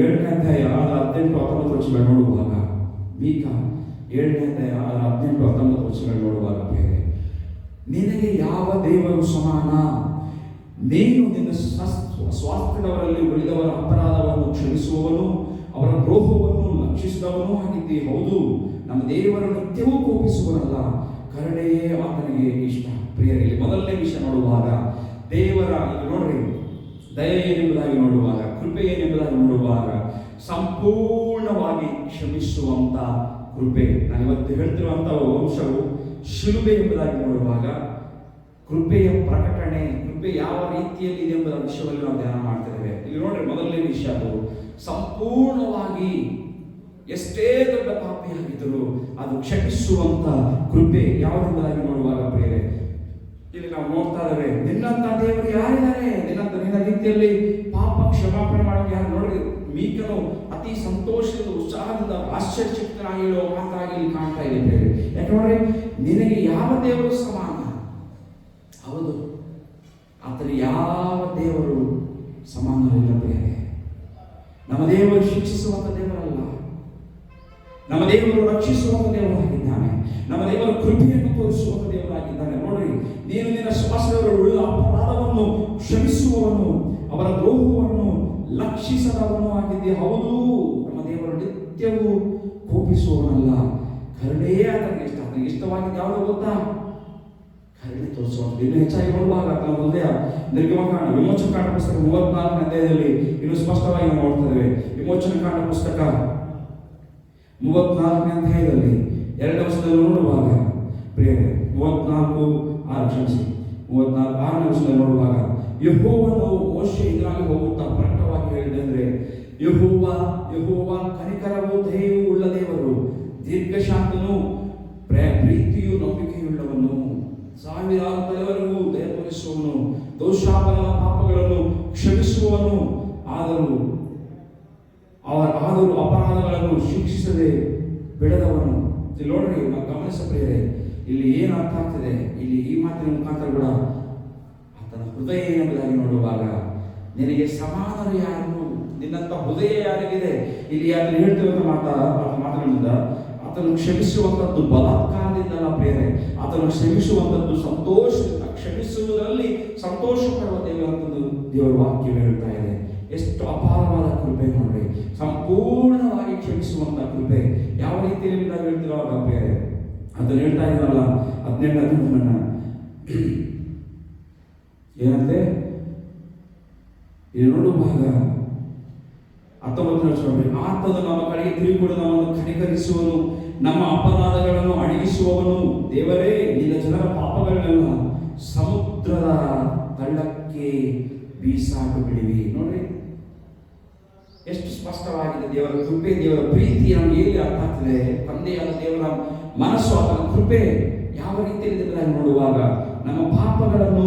7ನೇ ಅಧ್ಯಾಯ 18-19 ವರ್ಷಗಳು ನೋಡುವಾಗ, ಮೀಕ 7ನೇ ಅಧ್ಯಾಯ 18-19 ವರ್ಷಗಳು ನೋಡುವಾಗ ಬೇರೆ, ನಿನಗೆ ಯಾವ ದೇವರು ಸಮಾನ? ನೀನು ನಿನ್ನ ಸ್ವಾಸ್ಥ್ಯದವರಲ್ಲಿ ಉಳಿದವರ ಅಪರಾಧವನ್ನು ಕ್ಷಮಿಸುವವನು, ಅವರ ದ್ರೋಹವನ್ನು ಲಕ್ಷಿಸಿದವನು ಆಗಿದ್ದೇ. ಹೌದು, ನಮ್ಮ ದೇವರು ನಿತ್ಯವೂ ಕೋಪಿಸುವನಲ್ಲ, ಕರುಣೆಯೇ ಆತನಿಗೆ ಇಷ್ಟ. ಪ್ರಿಯರಲ್ಲಿ, ಮೊದಲನೇ ವಿಷಯ ನೋಡುವಾಗ ದೇವರ ನೋಡ್ರಿ ದಯೆ ಏನೆಂಬುದಾಗಿ ನೋಡುವಾಗ, ಕೃಪೆ ಏನೆಂಬುದಾಗಿ ನೋಡುವಾಗ, ಸಂಪೂರ್ಣವಾಗಿ ಕ್ಷಮಿಸುವಂತ ಕೃಪೆ. ನಾನು ಇವತ್ತು ಹೇಳ್ತಿರುವಂತ ಅಂಶವು ಶಿಲುಬೆ ಎಂಬುದಾಗಿ ನೋಡುವಾಗ ಕೃಪೆಯ ಪ್ರಕಟಣೆ, ಕೃಪೆ ಯಾವ ರೀತಿಯಲ್ಲಿ ಇದೆ ಎಂಬುದರ ವಿಷಯದಲ್ಲಿ ನಾವು ಧ್ಯಾನ ಮಾಡ್ತಿದ್ದೇವೆ. ಇಲ್ಲಿ ನೋಡ್ರಿ, ಮೊದಲನೇ ವಿಷಯ ಅದು ಸಂಪೂರ್ಣವಾಗಿ ಎಷ್ಟೇ ದೊಡ್ಡ ಪಾಪಿಯಾಗಿದ್ದರೂ ಅದು ಕ್ಷಮಿಸುವಂತ ಕೃಪೆ ಯಾವುದೆಂಬುದಾಗಿ ನೋಡುವಾಗ ಪ್ರಿಯರೇ, ಇಲ್ಲಿ ನಾವು ನೋಡ್ತಾ ಇದ್ದೇವೆ, ನಿನ್ನಂತ ದೇವರು ಯಾರಿದ್ದಾರೆ? ನಿನ್ನ ರೀತಿಯಲ್ಲಿ ಪಾಪ ಕ್ಷಮಾಪಣೆ ಮಾಡೋದು ಯಾರು? ನೋಡ್ರಿ, ಮೀಕನು ಅತಿ ಸಂತೋಷದಿಂದ ಉತ್ಸಾಹದಿಂದ ಆಶ್ಚರ್ಯಚಕಿತನಾಗಿ ಹೇಳುವ ಮಾತಾಗಿ ಇಲ್ಲಿ ಕಾಣ್ತಾ ಇದೆ. ಯಾಕೆ ನೋಡ್ರಿ, ನಿನಗೆ ಯಾವ ದೇವರು ಸಮಾನ? ಹೌದು, ಆತನ ಯಾವ ದೇವರು ಸಮಾನವಿಲ್ಲ ಪ್ರಿಯರೇ. ನಮ್ಮ ದೇವರು ಶಿಕ್ಷಿಸುವಂತ ದೇವರಲ್ಲ, ನಮ್ಮ ದೇವರು ರಕ್ಷಿಸುವಂತ ದೇವರಾಗಿದ್ದಾನೆ, ನಮ್ಮ ದೇವರು ಕೃಪೆಯನ್ನು ತೋರಿಸುವಂತ ದೇವರಾಗಿದ್ದಾನೆ. ನೋಡ್ರಿ, ನೀನು ನಿನ್ನ ಶ್ವಾಸದವರು ಉಳಿದ ಅಪರಾಧವನ್ನು ಕ್ಷಮಿಸುವವನು, ಅವರ ದ್ರೋಹವನ್ನು ಲಕ್ಷಿಸದವನು ಆಗಿದ್ದೆ. ಹೌದು, ನಮ್ಮ ದೇವರು ನಿತ್ಯವೂ ಕೋಪಿಸುವವನಲ್ಲ, ಕರುಣೆಯೇ ಆತನಿಗೆ ಇಷ್ಟ. ಆತನಿಗೆ ಇಷ್ಟವಾಗಿದ್ದು ಯಾವುದು ಗೊತ್ತಾ? ಕರುಣೆ ತೋರಿಸುವಂಥದ್ದು. ಇನ್ನು ಹೆಚ್ಚಾಗಿ ನೋಡುವಾಗ ನಮ್ಮ ಹೃದಯ ನಿರ್ಗಮಕಾಂಡ ವಿಮೋಚನಕಾಂಡ ಪುಸ್ತಕ 34ನೇ ಅಧ್ಯಾಯದಲ್ಲಿ ಇನ್ನು ಸ್ಪಷ್ಟವಾಗಿ ನಾವು ನೋಡ್ತೇವೆ. ವಿಮೋಚನಕಾಂಡ ಪುಸ್ತಕ 34ನೇ ಅಧ್ಯಾಯದಲ್ಲಿ 2ನೇ ವರ್ಷದಲ್ಲಿ ನೋಡುವಾಗ ಪ್ರಿಯರೇ, 34-6ನೇ ವರ್ಷದಲ್ಲಿ ನೋಡುವಾಗ ಯೆಹೋವನು ಮೋಶೆ ಇದರಾಗಿ ಹೋಗುತ್ತಾ ಪ್ರಕಟವಾಗಿ ಹೇಳಿದೆ ಅಂದ್ರೆ, ಯೆಹೋವ ಕನಿಕರವೂ ದಯೆಯೂ ಉಳ್ಳ ದೇವರು, ದೀರ್ಘಶಾಂತನು, ಪ್ರೀತಿಯು ನಂಬಿಕೆಯುಳ್ಳವನು, ಸಾವಿರಾರು ತಲೆವರೆಗೂ ದಯ ತೋರಿಸುವವನು, ದೋಷಾಪರಾಧ ಪಾಪಗಳನ್ನು ಕ್ಷಮಿಸುವವನು, ಆದರೂ ಅಪರಾಧಗಳನ್ನು ಶಿಕ್ಷಿಸದೆ ಬಿಡದವನು. ಇಲ್ಲಿ ನೋಡ್ರಿ, ನಾವು ಗಮನಿಸಬೇರೆ ಇಲ್ಲಿ ಏನು ಅರ್ಥ ಆಗ್ತಿದೆ. ಇಲ್ಲಿ ಈ ಮಾತಿನ ಮುಖಾಂತರ ಕೂಡ ಆತನ ಹೃದಯ ಎಂಬುದಾಗಿ ನೋಡುವಾಗ ನಿನಗೆ ಸಮಾನರು ಯಾರು, ನಿನ್ನಂತ ಹೃದಯ ಯಾರಿಗಿದೆ. ಇಲ್ಲಿ ಅದನ್ನು ಹೇಳ್ತಿರುವಂತ ಮಾತುಗಳಿಂದ ಆತನು ಕ್ಷಮಿಸುವಂಥದ್ದು ಬಲಾತ್ಕಾರದಿಂದಲ್ಲ ಪ್ರೇರೆ, ಆತನು ಕ್ಷಮಿಸುವಂಥದ್ದು ಸಂತೋಷದಿಂದ, ಕ್ಷಮಿಸುವುದರಲ್ಲಿ ಸಂತೋಷ ಪಡುವ ದೇವರಂತದ್ದು ದೇವರ ವಾಕ್ಯ ಹೇಳ್ತಾ ಇದೆ. ಎಷ್ಟು ಅಪಾರವಾದ ಕೃಪೆ ನೋಡ್ರಿ, ಸಂಪೂರ್ಣವಾಗಿ ಕ್ಷಮಿಸುವಂತ ಕೃಪೆ. ಯಾವ ರೀತಿಯಲ್ಲಿ ನಾವು ಹೇಳ್ತಿರುವಾಗ ಪ್ರೇರೆ ಅದನ್ನು ಹೇಳ್ತಾ ಇದ್ದಾರಲ್ಲ 17 ಏನಂತೆ ಇದು ನೋಡುವಾಗ 19 ಆತನು ನಮ್ಮ ಕಡೆಗೆ ತಿರುಗಿಕೊಂಡು ನಮ್ಮನ್ನು ಕನಿಕರಿಸುವನು, ನಮ್ಮ ಅಪರಾಧಗಳನ್ನು ಅಡಗಿಸುವವನು. ದೇವರೇ, ನಿನ್ನ ಜನರ ಪಾಪಗಳನ್ನೆಲ್ಲ ಸಮುದ್ರದ ತಳ್ಳಕ್ಕೆ ಬೀಸಾಟು ಬಿಡಿವಿ. ನೋಡ್ರಿ ಎಷ್ಟು ಸ್ಪಷ್ಟವಾಗಿದೆ ದೇವರ ಕೃಪೆ, ದೇವರ ಪ್ರೀತಿ ನಮ್ಗೆ ಹೇಗೆ ಅರ್ಥ ಆಗ್ತದೆ. ತಂದೆಯಾದ ದೇವರ ಮನಸ್ಸು, ಆತನ ಕೃಪೆ ಯಾವ ರೀತಿಯಲ್ಲಿ ನೋಡುವಾಗ ನಮ್ಮ ಪಾಪಗಳನ್ನು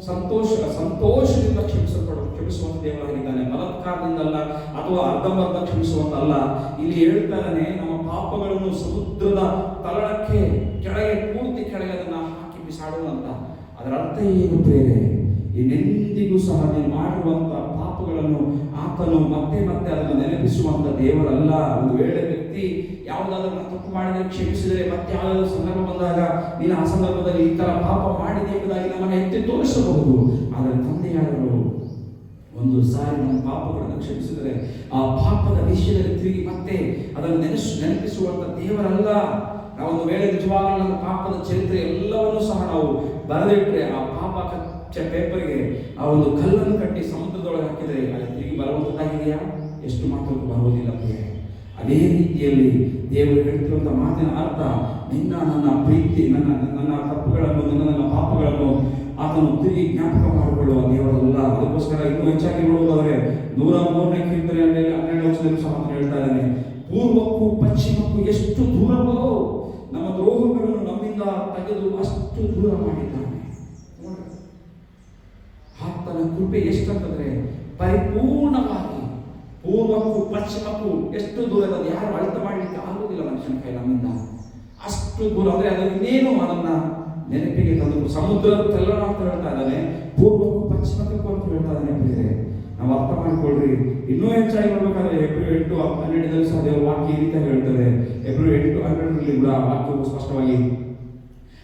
ಸಂತೋಷದಿಂದ ಕ್ಷಮಿಸುವಂತ ದೇವರಾಗಿದ್ದಾನೆ. ಬಲಾತ್ಕಾರದಿಂದಲ್ಲ ಅಥವಾ ಅರ್ಧಂಬರ್ಧ ಕ್ಷಮಿಸುವಂತಲ್ಲ. ಇಲ್ಲಿ ಹೇಳ್ತಾನೆ ನಮ್ಮ ಪಾಪಗಳನ್ನು ಸಮುದ್ರದ ತಳಕ್ಕೆ ಕೆಳಗೆ, ಪೂರ್ತಿ ಕೆಳಗೆ ಅದನ್ನ ಹಾಕಿ ಬಿಸಾಡುವಂತ. ಅದರ ಅರ್ಥ ಏನು ಪ್ರೇರೆ? ಇನ್ನೆಂದಿಗೂ ಸಹ ನೀವು ಮಾಡಿರುವಂತ ಪಾಪಗಳನ್ನು ಆತನು ಮತ್ತೆ ಮತ್ತೆ ಅದನ್ನು ನೆನಪಿಸುವಂತ ದೇವರಲ್ಲ. ಒಂದು ವೇಳೆ ವ್ಯಕ್ತಿ ಯಾವುದಾದ್ರೂ ತಪ್ಪು ಮಾಡಿದರೆ ಕ್ಷಮಿಸಿದರೆ ಮತ್ತೆ ಯಾವುದಾದ್ರೂ ಸಂದರ್ಭ ಬಂದಾಗ ನೀನು ಆ ಸಂದರ್ಭದಲ್ಲಿ ಈ ತರ ಪಾಪ ಮಾಡಿದೆ ಎಂಬುದಾಗಿ ನಮ್ಮನ್ನು ಎತ್ತಿ ತೋರಿಸಬಹುದು. ಆದರೆ ತಂದೆಯಾದರು ಒಂದು ಸಾರಿ ನಮ್ಮ ಪಾಪಗಳನ್ನು ಕ್ಷಮಿಸಿದರೆ ಆ ಪಾಪದ ವಿಷಯದಲ್ಲಿ ತಿರುಗಿ ಮತ್ತೆ ಅದನ್ನು ನೆನಪಿಸುವಂತ ದೇವರಲ್ಲ. ನಾವೊಂದು ವೇಳೆ ನಿಜವಾಗಲೂ ನಮ್ಮ ಪಾಪದ ಚರಿತ್ರೆ ಎಲ್ಲವನ್ನೂ ಸಹ ನಾವು ಬರೆದಿಟ್ಟರೆ ಆ ಪಾಪ ಪೇಪರ್ಗೆ ಆ ಒಂದು ಕಲ್ಲನ್ನು ಕಟ್ಟಿ ಸಮುದ್ರದೊಳಗೆ ಹಾಕಿದರೆ ಅಲ್ಲಿ ತಿರುಗಿ ಬರುವಂತದ್ದಾಗಿದೆಯಾ? ಎಷ್ಟು ಮಾತ್ರ ಬರುವುದಿಲ್ಲ. ಅದೇ ರೀತಿಯಲ್ಲಿ ದೇವರು ಹೇಳ್ತಿರುವಂತ ಮಾತಿನ ಅರ್ಥ, ನನ್ನ ಪ್ರೀತಿ, ನನ್ನ ತಪ್ಪುಗಳನ್ನು, ನನ್ನ ಪಾಪಗಳನ್ನು ಆತನು ತಿರುಗಿ ಜ್ಞಾಪಕ ಮಾಡಿಕೊಳ್ಳುವ ದೇವರಲ್ಲ. ಅದಕ್ಕೋಸ್ಕರ ಇನ್ನೂ ಹೆಚ್ಚಾಗಿ ನೋಡುವುದಾದರೆ 103ನೇ ಕೀರ್ತನೆಯಲ್ಲಿ 12ನೇ ಸಹ ಹೇಳ್ತಾ ಇದ್ದಾನೆ, ಪೂರ್ವಕ್ಕೂ ಪಶ್ಚಿಮಕ್ಕೂ ಎಷ್ಟು ದೂರವೋ ನಮ್ಮ ದ್ರೋಹಗಳನ್ನು ನಮ್ಮಿಂದ ತೆಗೆದು ಅಷ್ಟು ದೂರ ಮಾಡಿದ್ದಾನೆ. ಆತನ ಕೃಪೆ ಎಷ್ಟಂತಂದ್ರೆ ಪರಿಪೂರ್ಣವಾಗಿ ಪೂರ್ವಕ್ಕೂ ಪಶ್ಚಿಮಕ್ಕೂ ಎಷ್ಟು ದೂರ, ಅದು ಯಾರು ಅಳತೆ ಮಾಡಲಿಕ್ಕೆ ಆಗುವುದಿಲ್ಲ ಮನುಷ್ಯನ ಕೈ ನಮ್ಮಿಂದ. ಅಷ್ಟು ದೂರ ಅಂದ್ರೆ ಅದು ಇನ್ನೇನು ಅದನ್ನ ನೆನಪಿಗೆ ತಂದು ಸಮುದ್ರದ ತೆಲ್ಲಣ ಅಂತ ಹೇಳ್ತಾ ಇದ್ದಾನೆ, ಪೂರ್ವಕ್ಕೂ ಪಶ್ಚಿಮಕ್ಕೂ ಅಂತ ಹೇಳ್ತಾ ಇದ್ದಾನೆ. ಬೇರೆ ನಾವು ಅರ್ಥ ಮಾಡಿಕೊಳ್ಳ್ರಿ. ಇನ್ನೂ ಹೆಚ್ಚಾಗಿ ನೋಡ್ಬೇಕಾದ್ರೆ Hebrew 8:12 ಸಹ ದೇವರ ವಾಕ್ಯ ಈ ರೀತಿ ಹೇಳ್ತದೆ. Hebrew 8:12 ಕೂಡ ವಾಕ್ಯವು ಸ್ಪಷ್ಟವಾಗಿ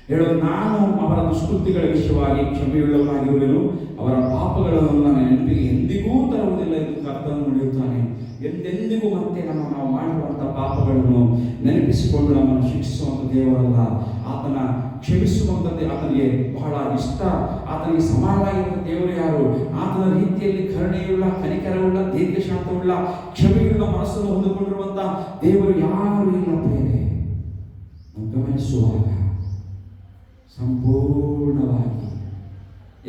ಹೇಳೋದು, ನಾನು ಅವರ ದುಷ್ಕೃತಿಗಳ ವಿಷಯವಾಗಿ ಕ್ಷಮೆಯುಳ್ಳವನಾಗಿರುವೆನು, ಅವರ ಪಾಪಗಳನ್ನು ನನ್ನ ನೆನಪಿಗೆ ಎಂದಿಗೂ ತರುವುದಿಲ್ಲ ಎಂದು ಕರ್ತನು ನುಡಿಯುತ್ತಾನೆ. ಎಂದೆಂದಿಗೂ ಮತ್ತೆ ನಾವು ಮಾಡಿರುವಂತಹ ಪಾಪಗಳನ್ನು ನೆನಪಿಸಿಕೊಂಡು ನಮ್ಮನ್ನು ಶಿಕ್ಷಿಸುವಂತ ದೇವರಲ್ಲ. ಆತನ ಕ್ಷಮಿಸುವಂಥದ್ದೇ ಆತನಿಗೆ ಬಹಳ ಇಷ್ಟ. ಆತನಿಗೆ ಸಮಾನವಾಗಿರುವಂಥ ದೇವರು ಯಾರು? ಆತನ ರೀತಿಯಲ್ಲಿ ಕರುಣೆಯುಳ್ಳ, ಕನಿಕರವುಳ್ಳ, ದೀರ್ಘಶಾಂತವುಳ್ಳ, ಕ್ಷಮೆಯುಳ್ಳ ಮನಸ್ಸನ್ನು ಹೊಂದಿಕೊಂಡಿರುವಂಥ ದೇವರು ಯಾರು ಇಲ್ಲ. ಬೇರೆ ಗಮನಿಸುವಾಗ ಸಂಪೂರ್ಣವಾಗಿ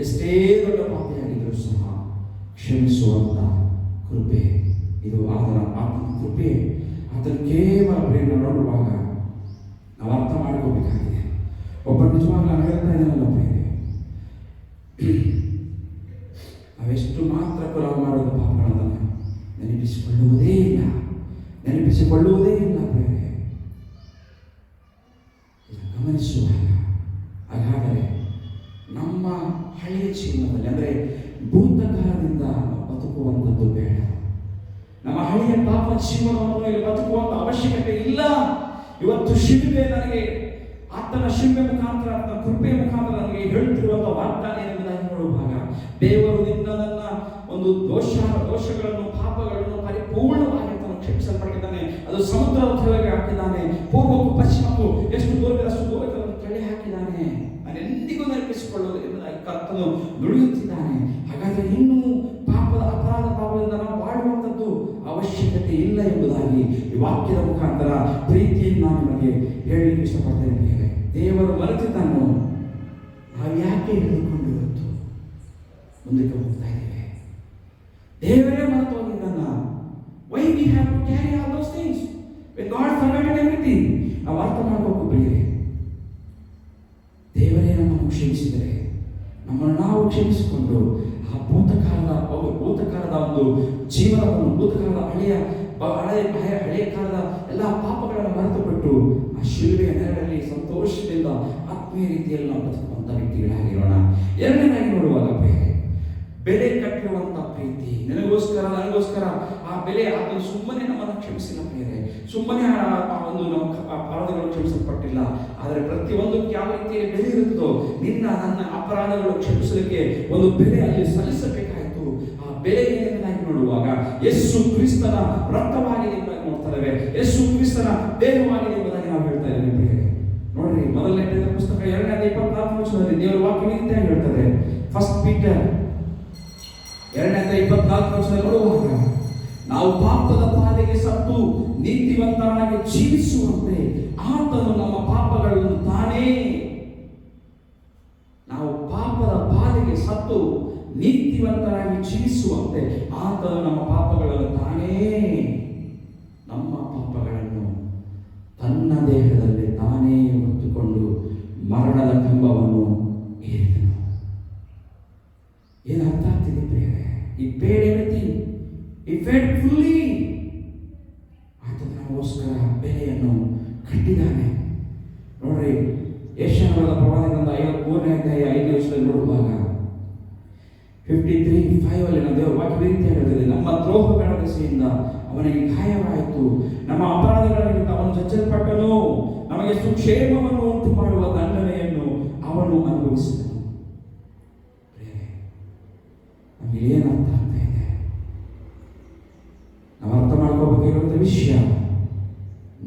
ಎಷ್ಟೇ ದೊಡ್ಡ ಪಾಪಿಯಾಗಿದ್ದರೂ ಸಹ ಕ್ಷಮಿಸುವಂತ ಕೃಪೆ ಇದು ಆತನ ಕೃಪೆ. ಆತನ ಕೇವಲ ಪ್ರೇಮ ನೋಡುವಾಗ ನಾವು ಅರ್ಥ ಮಾಡ್ಕೋಬೇಕಾಗಿದೆ. ಒಬ್ಬ ನಿಜವಾಗ್ಲೂ ನಾನು ಹೇಳ್ತಾ ಇದ್ದಾನಲ್ಲ ಪ್ರೇಮೆ, ನಾವೆಷ್ಟು ಮಾತ್ರ ನಾವು ಮಾಡೋದು ಪಾಪಗಳನ್ನು ನೆನಪಿಸಿಕೊಳ್ಳುವುದೇ ಇಲ್ಲ ಪ್ರೇಮೆ. ಗಮನಿಸುವಾಗ ಹಾಗಾದರೆ ನಮ್ಮ ಹಳೆಯ ಜೀವನದಲ್ಲಿ ಅಂದರೆ ಭೂತಕಾಲದಿಂದ ಬದುಕುವಂಥದ್ದು ಬೇಡ. ನಮ್ಮ ಹಳೆಯ ಪಾಪ ಜೀವನವನ್ನು ಇಲ್ಲಿ ಬದುಕುವಂತ ಅವಶ್ಯಕತೆ ಇಲ್ಲ. ಇವತ್ತು ಶಿಲ್ಪೆ ನನಗೆ ಆತನ ಶಿಲ್ಪೆ ಮುಖಾಂತರ, ಆತನ ಕೃಪೆ ಮುಖಾಂತರ ನನಗೆ ಹೇಳ್ತಿರುವಂತ ವಾಗ್ದಾನ ಏನೆಂಬುದಾಗಿ ನೋಡುವಾಗ, ದೇವರು ನನ್ನ ಒಂದು ದೋಷಗಳನ್ನು, ಪಾಪಗಳನ್ನು ಪರಿಪೂರ್ಣವಾಗಿ ಕ್ಷಮಿಸಲ್ಪಟ್ಟಿದ್ದಾನೆ. ಅದು ಸಮುದ್ರದ ಕೆಳಗೆ ಹಾಕಿದ್ದಾನೆ. ಪೂರ್ವಕ್ಕೂ ಪಶ್ಚಿಮಕ್ಕೂ ಎಷ್ಟು ದೂರವಿದೆ ಅಷ್ಟು ದೂರಕ್ಕೆ ಕೆಳಗೆ ಹಾಕಿದ್ದಾನೆ. ನಾನೆಂದಿಗೂ ನೆನಪಿಸಿಕೊಳ್ಳುವುದು ಎಂಬುದಾಗಿ ಕರ್ತನು ನುಡಿಯುತ್ತಿದ್ದಾನೆ. ಹಾಗಾದರೆ ಇನ್ನೂ ಪಾಪದಿಂದ ನಾವು ಬಾಳುವಂಥದ್ದು ಅವಶ್ಯಕತೆ ಇಲ್ಲ ಎಂಬುದಾಗಿ ಈ ವಾಕ್ಯದ ಮುಖಾಂತರ ಪ್ರೀತಿಯನ್ನು ನಾನು ನಿಮಗೆ ಹೇಳಲಿಕ್ಕೆ ಇಷ್ಟಪಡ್ತೇನೆ. ದೇವರು ಮರೆತಿದ್ದನ್ನು ನಾವು ಯಾಕೆ ಹಿಡಿದುಕೊಂಡು ಇವತ್ತು ಮುಂದಕ್ಕೆ ಹೋಗ್ತಾ ಇದ್ದೇವೆ? ದೇವರೇ ಮರೆತು ಹೋಗಿದ್ದನ್ನ why we have to carry all those things when God forgotten everything? ನಾವು ಅರ್ಥ ಮಾಡಬೇಕು ಪ್ರಿಯರೇ, ದೇವರೇ ನಮ್ಮನ್ನು ಕ್ಷಮಿಸಿದರೆ, ನಮ್ಮನ್ನು ನಾವು ಕ್ಷಮಿಸಿಕೊಂಡು ಆ ಭೂತಕಾಲದ ಒಂದು ಜೀವನವನ್ನು, ಭೂತಕಾಲದ ಹಳೆಯ ಕಾಲದ ಎಲ್ಲ ಪಾಪಗಳನ್ನು ಮರೆತುಬಿಟ್ಟು ಆ ಶಿಲುಬೆಯ ನೆರಳಲ್ಲಿ ಸಂತೋಷದಿಂದ ಆತ್ಮೀಯ ರೀತಿಯಲ್ಲಿ ನಾವು ಬದುಕುವಂಥ ವ್ಯಕ್ತಿಗಳಾಗಿರೋಣ. ಎರಡನೇದಾಗಿ ನೋಡುವಾಗ ಬೆಲೆ ಕಟ್ಟಿರುವಂಥ ಪ್ರೀತಿ, ನನಗೋಸ್ಕರ ಆ ಬೆಲೆ ಆತನು ಸುಮ್ಮನೆ ನಮ್ಮನ್ನು ಕ್ಷಮಿಸಿಲ್ಲ ಪ್ರಿಯರೇ, ಸುಮ್ಮನೆ ಆ ಒಂದು ನಮ್ಮ ಅಪರಾಧಗಳು ಕ್ಷಮಿಸಲ್ಪಟ್ಟಿಲ್ಲ. ಆದರೆ ಪ್ರತಿಯೊಂದಕ್ಕೆ ಯಾವ ರೀತಿಯಲ್ಲಿ ಬೆಲೆ ಇರುತ್ತೋ, ನನ್ನ ಅಪರಾಧಗಳು ಕ್ಷಮಿಸಲಿಕ್ಕೆ ಒಂದು ಬೆಲೆ ಅಲ್ಲಿ ಸಲ್ಲಿಸಬೇಕಾಯಿತು. ಆ ಬೆಲೆ ಏನೆಂಬುದಾಗಿ ನೋಡುವಾಗ ಯೇಸು ಕ್ರಿಸ್ತನ ರಕ್ತವಾಗಿದೆ ಎಂಬುದಾಗಿ ನೋಡ್ತಾ ಇದ್ದೇವೆ, ಯೇಸು ಕ್ರಿಸ್ತನ ದೇಹವಾಗಿದೆ ಎಂಬುದಾಗಿ ನಾವು ಹೇಳ್ತಾ ಇದ್ದೇವೆ ಪ್ರಿಯರೇ. ನೋಡ್ರಿ, ಮೊದಲನೇ ಪೇತ್ರ ಪುಸ್ತಕ 2:24 ದೇವರ ವಾಕ್ಯ ಇಂತ ಹೇಳ್ತದೆ. ಫಸ್ಟ್ ಪೀಟರ್ 2:24 ನೋಡುವಾಗ, ನಾವು ಪಾಪದ ಪಾಲಿಗೆ ಸತ್ತು ನೀತಿವಂತರಾಗಿ ಜೀವಿಸುವಂತೆ ಆತನು ನಮ್ಮ ಪಾಪಗಳನ್ನು ತಾನೇ, ನಾವು ಪಾಪದ ಪಾಲಿಗೆ ಸತ್ತು ನೀತಿವಂತರಾಗಿ ಜೀವಿಸುವಂತೆ ಆತನು ನಮ್ಮ ಪಾಪಗಳನ್ನು ತಾನೇ, ನಮ್ಮ ಪಾಪಗಳನ್ನು ತನ್ನ ದೇಹದಲ್ಲಿ ತಾನೇ ಹೊತ್ತುಕೊಂಡು ಮರಣದ ಕಂಬವನ್ನು ಏರಿದನು. ಏನು ಅರ್ಥ ಆಗ್ತಿದೆ ಪ್ರಿಯರೇ? He paid everything. He paid fully. ಆತನು ನಮಗೋಸ್ಕರ ಬೆಲೆಯನ್ನು ಕಟ್ಟಿದ್ದಾನೆ. ನೋಡ್ರಿ, ಯೆಶಾಯನ ಪ್ರವಾದನೆಯಿಂದ 53ನೇ ಅಧ್ಯಾಯ 5ನೇ ವಚನದಲ್ಲಿ ನೋಡುವಾಗ 53:5 ಅಲ್ಲಿ ನಮ್ಮ ದೇವರ ವಾಕ್ಯ ರೀತಿ ಹೇಳ್ತದೆ, ನಮ್ಮ ದ್ರೋಹಗಳ ದೆಸೆಯಿಂದ ಅವನಿಗೆ ಗಾಯವಾಯಿತು, ನಮ್ಮ ಅಪರಾಧಗಳ ನಿಮಿತ್ತ ಅವನು ಚಚ್ಚಲ್ಪಟ್ಟನು, ನಮಗೆ ಸುಕ್ಷೇಮವನ್ನು ಉಂಟು ಮಾಡುವ ದಂಡನೆಯನ್ನು ಅವನು ಅನುಭವಿಸಿದನು. ನಮಗೆ ಏನು ಅರ್ಥ ಆಗ್ತಾ ಇದೆ? ನಾವು ಅರ್ಥ ಮಾಡ್ಕೋಬೇಕಾಗಿರುವಂಥ ವಿಷಯ,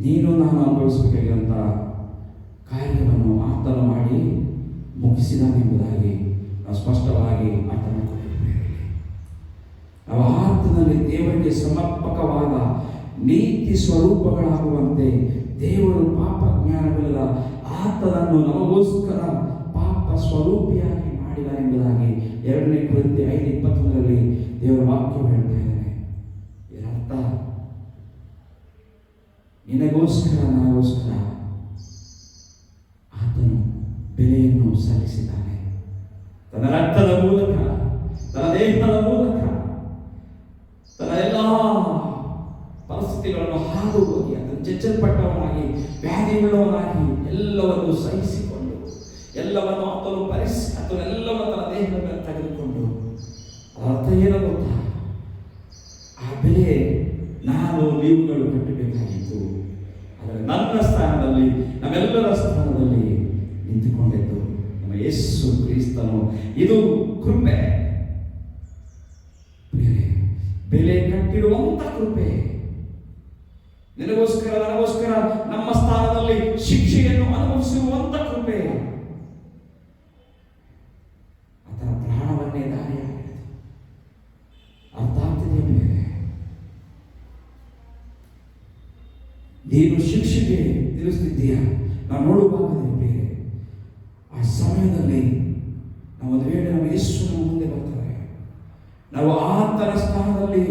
ನೀನು ನಾನು ಅನುಭವಿಸಬೇಕಾಗಿರುವಂಥ ಕಾರ್ಯವನ್ನು ಆತನು ಮಾಡಿ ಮುಗಿಸಿದಾನೆ ಎಂಬುದಾಗಿ ನಾವು ಸ್ಪಷ್ಟವಾಗಿ ಅರ್ಥ ಮಾಡ್ಕೊಂಡಿದ್ದೇವೆ. ನಾವು ಆತನಲ್ಲಿ ದೇವರಿಗೆ ಸಮರ್ಪಕವಾದ ನೀತಿ ಸ್ವರೂಪಗಳಾಗುವಂತೆ ದೇವರು ಪಾಪ ಜ್ಞಾನವಿಲ್ಲದ ಆತನನ್ನು ನಮಗೋಸ್ಕರ ಪಾಪ ಸ್ವರೂಪಿಯಾಗಿ ಮಾಡಿದ ಎಂಬುದಾಗಿ 2 ಕೊರಿಂಥಿ 5:21 ದೇವರ ವಾಕ್ಯ ಹೇಳ್ತಾ ಇದ್ದಾನೆ. ಇದರರ್ಥ ನಿನಗೋಸ್ಕರ ನನಗೋಸ್ಕರ ಆತನು ಬೆಲೆಯನ್ನು ಸಲ್ಲಿಸಿದ್ದಾನೆ. ತನ್ನ ರಕ್ತದ ಮೂಲಕ, ತನ್ನ ದೇಹದ ಮೂಲಕ, ತನ್ನ ಎಲ್ಲ ಪರಿಸ್ಥಿತಿಗಳನ್ನು ಹಾದು ಹೋಗಿ ಅದನ್ನು ಚಚ್ಚಲ್ಪಟ್ಟವನಾಗಿ, ವ್ಯಾಧಿಯುಳ್ಳವನಾಗಿ ಎಲ್ಲವನ್ನು ಸಹಿಸಿಕೊಂಡು, ಎಲ್ಲವನ್ನು ಎಲ್ಲವನ್ನು ತನ್ನ ದೇಹದ ಮೇಲೆ ತೆಗೆದುಕೊಂಡು, ಅರ್ಥ ಏನೋ ಗೊತ್ತಾ? ಆ ಬೆಲೆ ನಾನು ನೀವುಗಳು ಕಟ್ಟಬೇಕಾಗಿತ್ತು. ಆದರೆ ನನ್ನ ಸ್ಥಾನದಲ್ಲಿ, ನಮ್ಮೆಲ್ಲರ ಸ್ಥಾನದಲ್ಲಿ ನಿಂತುಕೊಂಡಿದ್ದು ನಮ್ಮ ಯೇಸು ಕ್ರಿಸ್ತನು. ಇದು ಕೃಪೆ, ಬೆಲೆ ಕಟ್ಟಿರುವಂತ ಕೃಪೆ. ನಿನಗೋಸ್ಕರ ನನಗೋಸ್ಕರ ನಮ್ಮ ಸ್ಥಾನದಲ್ಲಿ ಶಿಕ್ಷೆಯನ್ನು ಅನುಭವಿಸಿರುವಂತ ಕೃಪೆ. ಆತನ ಪ್ರಾಣವನ್ನೇ ದಾರಿಯಾಗಿದೆ. ಅರ್ಥ ಆಗ್ತಿದೆಯಾ ಬೇರೆ? ನೀನು ಶಿಕ್ಷೆಗೆ ತಿಳಿಸ್ತಿದ್ದೀಯಾ? ನಾವು ನೋಡುವಾಗ ಬೇರೆ ಆ ಸಮಯದಲ್ಲಿ ನಾವು ಒಂದು ವೇಳೆ ನಮ್ಮ ಯೇಸು ನಮ್ಮ ಮುಂದೆ ಬರ್ತಾರೆ, ನಾವು ಆತನ ಸ್ಥಾನದಲ್ಲಿ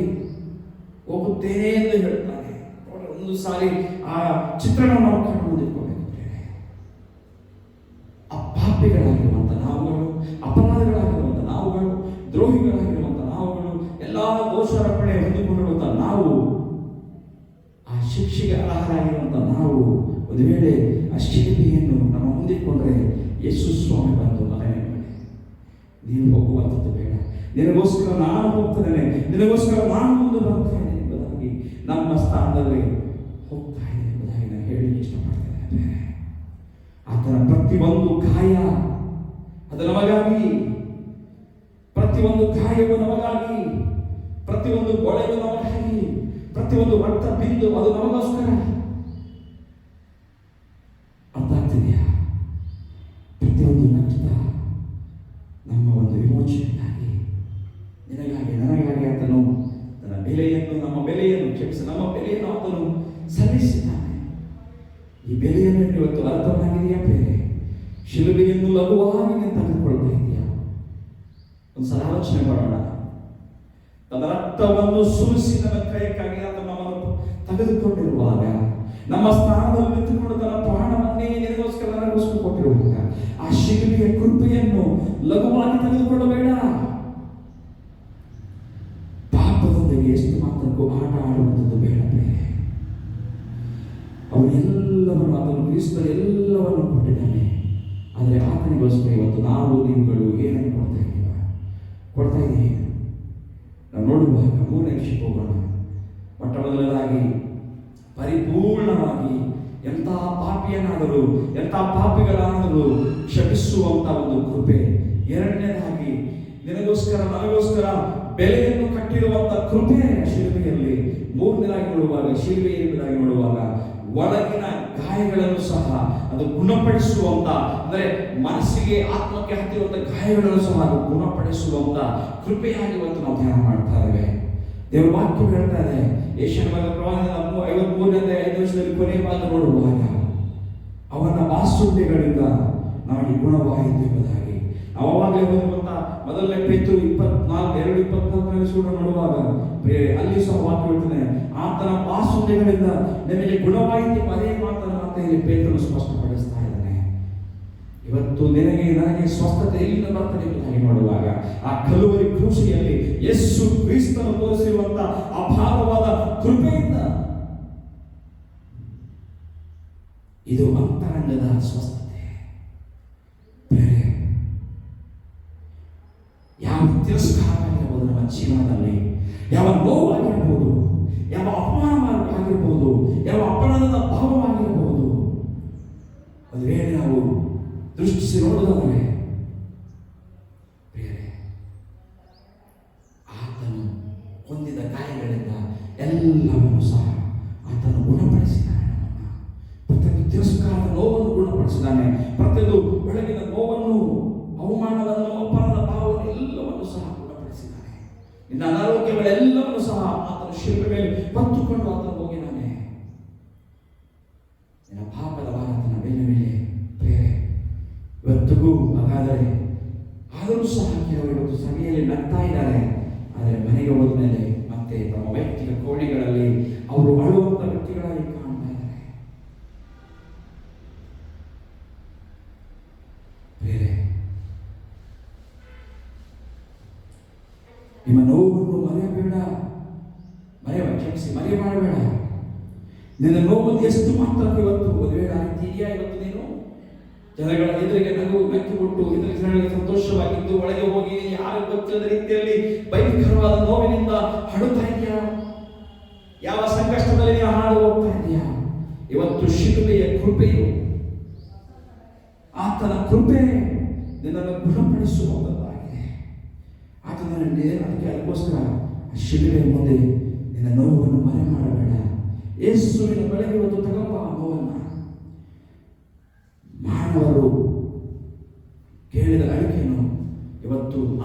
ಹೋಗುತ್ತೇನೆ ಎಂದು ಹೇಳ್ತಾನೆ. ಒಂದು ಸಾರಿ ಆ ಚಿತ್ರಣ ನಾವು ಕಂಡು ಮುಂದಿಟ್ಕೋಬೇಕು. ಆ ಪಾಪಿಗಳಾಗಿರುವಂಥ ನಾವುಗಳು, ಅಪರಾಧಗಳಾಗಿರುವಂಥ ನಾವುಗಳು, ದ್ರೋಹಿಗಳಾಗಿರುವಂಥ ನಾವುಗಳು, ಎಲ್ಲ ದೋಷಾರೋಪಣೆ ಹೊಂದಿಕೊಂಡಿರುವಂಥ ನಾವು, ಆ ಶಿಕ್ಷೆಗೆ ಅರ್ಹರಾಗಿರುವಂಥ ನಾವು ಒಂದು ವೇಳೆ ಆ ಶಿಲ್ಪಿಯನ್ನು ನಮ್ಮ ಮುಂದಿಟ್ಕೊಂಡ್ರೆ ಯೇಸು ಸ್ವಾಮಿ ಬಂದು ಮಗನೇ ನೀನು ಹೋಗುವಂಥದ್ದು ಬೇಡ, ನಿನಗೋಸ್ಕರ ನಾನು ಹೋಗ್ತೇನೆ, ನಿನಗೋಸ್ಕರ ನಾನು ಮುಂದೆ ಬರ್ತೇನೆ ಎಂಬುದಾಗಿ ನಮ್ಮ ಸ್ಥಾನದಲ್ಲಿ ಹೋಗ್ತಾ ಇದೆ ಎಂಬುದಾಗಿ ನಾನು ಹೇಳಲಿಕ್ಕೆ ಇಷ್ಟಪಡ್ತೇನೆ. ಆತನ ಪ್ರತಿಯೊಂದು ಗಾಯ ಅದು ನಮಗಾಗಿ, ಪ್ರತಿಯೊಂದು ಗಾಯವು ನಮಗಾಗಿ, ಪ್ರತಿಯೊಂದು ಗೊಳೆಯು ನಮಗಾಗಿ, ಪ್ರತಿಯೊಂದು ರಕ್ತ ಬಿಂದು ಅದು ನಮಗೋಸ್ಕರ. ಅರ್ಥ ಆಗ್ತಿದೆಯಾ? ಪ್ರತಿಯೊಂದು ನಷ್ಟ ನಮ್ಮ ಒಂದು ವಿಮೋಚನೆಗಾಗಿ, ನಿನಗಾಗಿ ನನಗಾಗಿ ಆತನು ತನ್ನ ಬೆಲೆಯನ್ನು, ನಮ್ಮ ಬೆಲೆಯನ್ನು ಕ್ಷಮಿಸಿ ನಮ್ಮ ಬೆಲೆಯನ್ನು ಆತನು ಸಲ್ಲಿಸಿದ್ದಾನೆ. ಈ ಬೆಲೆಯನ್ನು ಇವತ್ತು ಅರ್ಥವಾಗಿದೆಯಾ ಬೇರೆ? ಶಿಲುಬೆಯನ್ನು ಲಘುವಾಗಿ ನೀನು ತೆಗೆದುಕೊಳ್ತಾ ಇದೆಯಾ? ಒಂದ್ಸಲ ಆಲೋಚನೆ ಮಾಡೋಣ. ತನ್ನ ರಕ್ತವನ್ನು ಸುರಿಸಿ ನನ್ನ ಕೈಯಕ್ಕಾಗಿ ಆತನು ನಮ್ಮನ್ನು ತೆಗೆದುಕೊಂಡಿರುವಾಗ ನಮ್ಮ ಸ್ಥಾನದಲ್ಲಿ ನಿಂತುಕೊಂಡು ತನ್ನ ಪ್ರಾಣವನ್ನೇ ನಿನಗೋಸ್ಕರ ನನಗೋಸ್ಕರ ಕೊಟ್ಟಿರುವಾಗ ಆ ಶಿಲುಬೆಯ ಕೃಪೆಯನ್ನು ಲಘುವಾಗಿ ತೆಗೆದುಕೊಳ್ಳಬೇಡ. ಪಾಪದೊಂದಿಗೆ ಎಷ್ಟು ಮಾತ್ರಕ್ಕೂ ಆಟ ಆಡುವಂಥದ್ದು ಬೇಡ. ಅವನೆಲ್ಲವನ್ನು ಆತನು ಕ್ರಿಸ್ತರು ಎಲ್ಲವನ್ನು ಕೊಟ್ಟಿದ್ದಾನೆ. ಆದರೆ ಆತನಿಗೋಸ್ಕರ ಇವತ್ತು ನಾವು ನೀವುಗಳು ಏನನ್ನು ಕೊಡ್ತಾ ಇದ್ದೀವಿ. ನಾವು ನೋಡುವಾಗ ಮೂರನೇ ವಿಷಯಕ್ಕೆ ಹೋಗೋಣ. ಮೊಟ್ಟ ಮೊದಲನೇದಾಗಿ ಪರಿಪೂರ್ಣವಾಗಿ ಎಂಥ ಪಾಪಿಯನ್ನಾದರೂ ಎಂಥ ಪಾಪಿಗಳಾದರೂ ಕ್ಷಮಿಸುವಂತ ಒಂದು ಕೃಪೆ. ಎರಡನೇದಾಗಿ ನಿನಗೋಸ್ಕರ ನನಗೋಸ್ಕರ ಬೆಲೆಯನ್ನು ಕಟ್ಟಿರುವಂತ ಕೃಪೆ ಶಿಲುಬೆಯಲ್ಲಿ. ಮೂರನೇದಾಗಿ ನೋಡುವಾಗ ಒಳಗಿನ ಗಾಯಗಳನ್ನು ಸಹ ಅದು ಗುಣಪಡಿಸುವಂತ, ಅಂದರೆ ಮನಸ್ಸಿಗೆ ಆತ್ಮಕ್ಕೆ ಹತ್ತಿರುವಂತ ಗಾಯಗಳನ್ನು ಸಹ ಅದು ಗುಣಪಡಿಸುವಂತ ಕೃಪೆಯಾಗಿ ಇವತ್ತು ನಾವು ಧ್ಯಾನ ಮಾಡ್ತಾ ಇದ್ದೇವೆ. ದೇವರ ವಾಕ್ಯ ಹೇಳ್ತಾ ಇದೆ, ಯೆಶಾಯನ ಪ್ರವಾದನ 53:5 ಕೊನೆಯ ಭಾಗ ನೋಡುವಾಗ ಅವನ ಬಾಸುಂಡೆಗಳಿಂದ ನಮಗೆ ಗುಣವಾಯಿತು ಎಂಬುದಾಗಿ ನಾವು ಅವಾಗಲೇ ಓದಿರುವಂತ ಮೊದಲನೇ ಪೇತೃ 2:24 ಸೂತ್ರ ನೋಡುವಾಗ ಅಲ್ಲಿ ಸಹ ವಾಕ್ಯ ಹೇಳ್ತಾನೆ, ಆತನ ಬಾಸುಂಡೆಗಳಿಂದ ನಿಮಗೆ ಗುಣವಾಯಿತು. ಅದೇ ಮಾತನ್ನು ಮತ್ತೆ ಇಲ್ಲಿ ಪೇತ್ರನು ಸ್ಪಷ್ಟಪಡಿಸ್ತಾ ಇದ್ದಾನೆ. ಇವತ್ತು ನಿನಗೆ ನನಗೆ ಸ್ವಸ್ಥತೆ ಎಲ್ಲಿಂದ ಬರ್ತದೆ ಎಂಬುದಾಗಿ ನೋಡುವಾಗ ಆ ಕಲುವರಿ ಕ್ರೂಸಿಯಲ್ಲಿ ಯೇಸು ಕ್ರಿಸ್ತನು ತೋರಿಸಿರುವಂತ ಅಪಾರವಾದ ಕೃಪೆಯಿಂದ ಇದು ಅಂತರಂಗದ ಸ್ವಸ್ಥತೆ. ಯಾವ ತಿರಸ್ಕಾರ ಆಗಿರಬಹುದು ನಮ್ಮ ಜೀವನದಲ್ಲಿ, ಯಾವ ನೋವಾಗಿರಬಹುದು, ಯಾವ ಅಪಮಾನವಾಗಿರಬಹುದು, ಯಾವ ಅಪರಾಧದ ಭಾವವಾಗಿರಬಹುದು, ಒಂದು ವೇಳೆ ನಾವು ದೃಷ್ಟಿಸಿ ನೋಡುವುದಾದರೆ ಬೇರೆ ಆತನು ಹೊಂದಿದ ಗಾಯಗಳಿಂದ ಎಲ್ಲವನ್ನೂ ಸಹ ಆತನು ಗುಣಪಡಿಸಿದ್ದಾನೆ. ಪ್ರತಿಯೊಂದು ತಿರಸ್ಕಾರದ ನೋವನ್ನು ಗುಣಪಡಿಸಿದ್ದಾನೆ. ಪ್ರತಿಯೊಂದು ಒಳಗಿನ ನೋವನ್ನು, ಅವಮಾನವನ್ನು, ಅಪರಾಧ ಭಾವವನ್ನು ಎಲ್ಲವನ್ನು ಸಹ ಗುಣಪಡಿಸಿದ್ದಾನೆ. ಇನ್ನು ಅನಾರೋಗ್ಯಗಳೆಲ್ಲವನ್ನು ಸಹ ಆತನು ಶಿಲುಬೆ ಮೇಲೆ ಹೊತ್ತುಕೊಂಡು ಆತನು ಹೋಗಿದ್ದಾನೆ. ನಿನ್ನ ಪಾಪದ ಭಾರ ಆತನ ಮೇಲೆ ಪ್ರೇರೆ ಇವತ್ತಿಗೂ. ಹಾಗಾದರೆ ಆದರೂ ಸಹ ಕೆಲವರು ಇವತ್ತು ಸಭೆಯಲ್ಲಿ ನಗ್ತಾ ಇದ್ದಾರೆ, ಆದರೆ ಮನೆಗೆ ಹೋದ ಮೇಲೆ ಮತ್ತೆ ತಮ್ಮ ವೈಯಕ್ತಿಕ ಕೋಣೆಗಳಲ್ಲಿ ಅವರು ಅಳುವಂತ ವ್ಯಕ್ತಿಗಳಾಗಿ ಕಾಣ್ತಾ ಇದ್ದಾರೆ. ಬೇರೆ ನಿಮ್ಮ ನೋವನ್ನು ಮರೆಯಬೇಡ, ಮರೆ ಮಾಡಬೇಡ. ನಿನ್ನ ನೋವನ್ನು ಎಷ್ಟು ಮಾತ್ರ ಇವತ್ತು ಒಂದು ವೇಳೆ ಇದೆಯಾ, ಇವತ್ತು ನೀನು ಜನಗಳ ಎದುರಿಗೆ ನಕ್ಕಿಬಿಟ್ಟು ಎದುರಿಗೆ ಜನಗಳಿಗೆ ಸಂತೋಷವಾಗಿದ್ದು ಒಳಗೆ ಹೋಗಿ ಯಾರು ಗೊತ್ತಿಲ್ಲದ ರೀತಿಯಲ್ಲಿ ಭಯಂಕರವಾದ ನೋವಿನಿಂದ ಹಾಡುತ್ತಾ ಇದೆಯಾ? ಯಾವ ಸಂಕಷ್ಟದಲ್ಲಿ ನೀವು ಹಾಡು ಹೋಗ್ತಾ ಇದೆಯಾ? ಇವತ್ತು ಶಿಲುಬೆಯ ಕೃಪೆಯು, ಆತನ ಕೃಪೆ ನಿನ್ನನ್ನು ಗುಣಪಡಿಸುವಂತದ್ದಾಗಿದೆ. ಅದಕ್ಕೋಸ್ಕರ ಶಿಲುಬೆಯ ಮುಂದೆ ನಿನ್ನ ನೋವನ್ನು ಮರೆ ಮಾಡಬೇಡ. ಯೇಸುವಿನ ಬಳಿಗೆ ಇವತ್ತು ತಗೊಂಬ ನೋವನ್ನು. ಮಾನವರು ಕೇಳಿದ ಅಳಿಕೆಯನ್ನು ಇವತ್ತು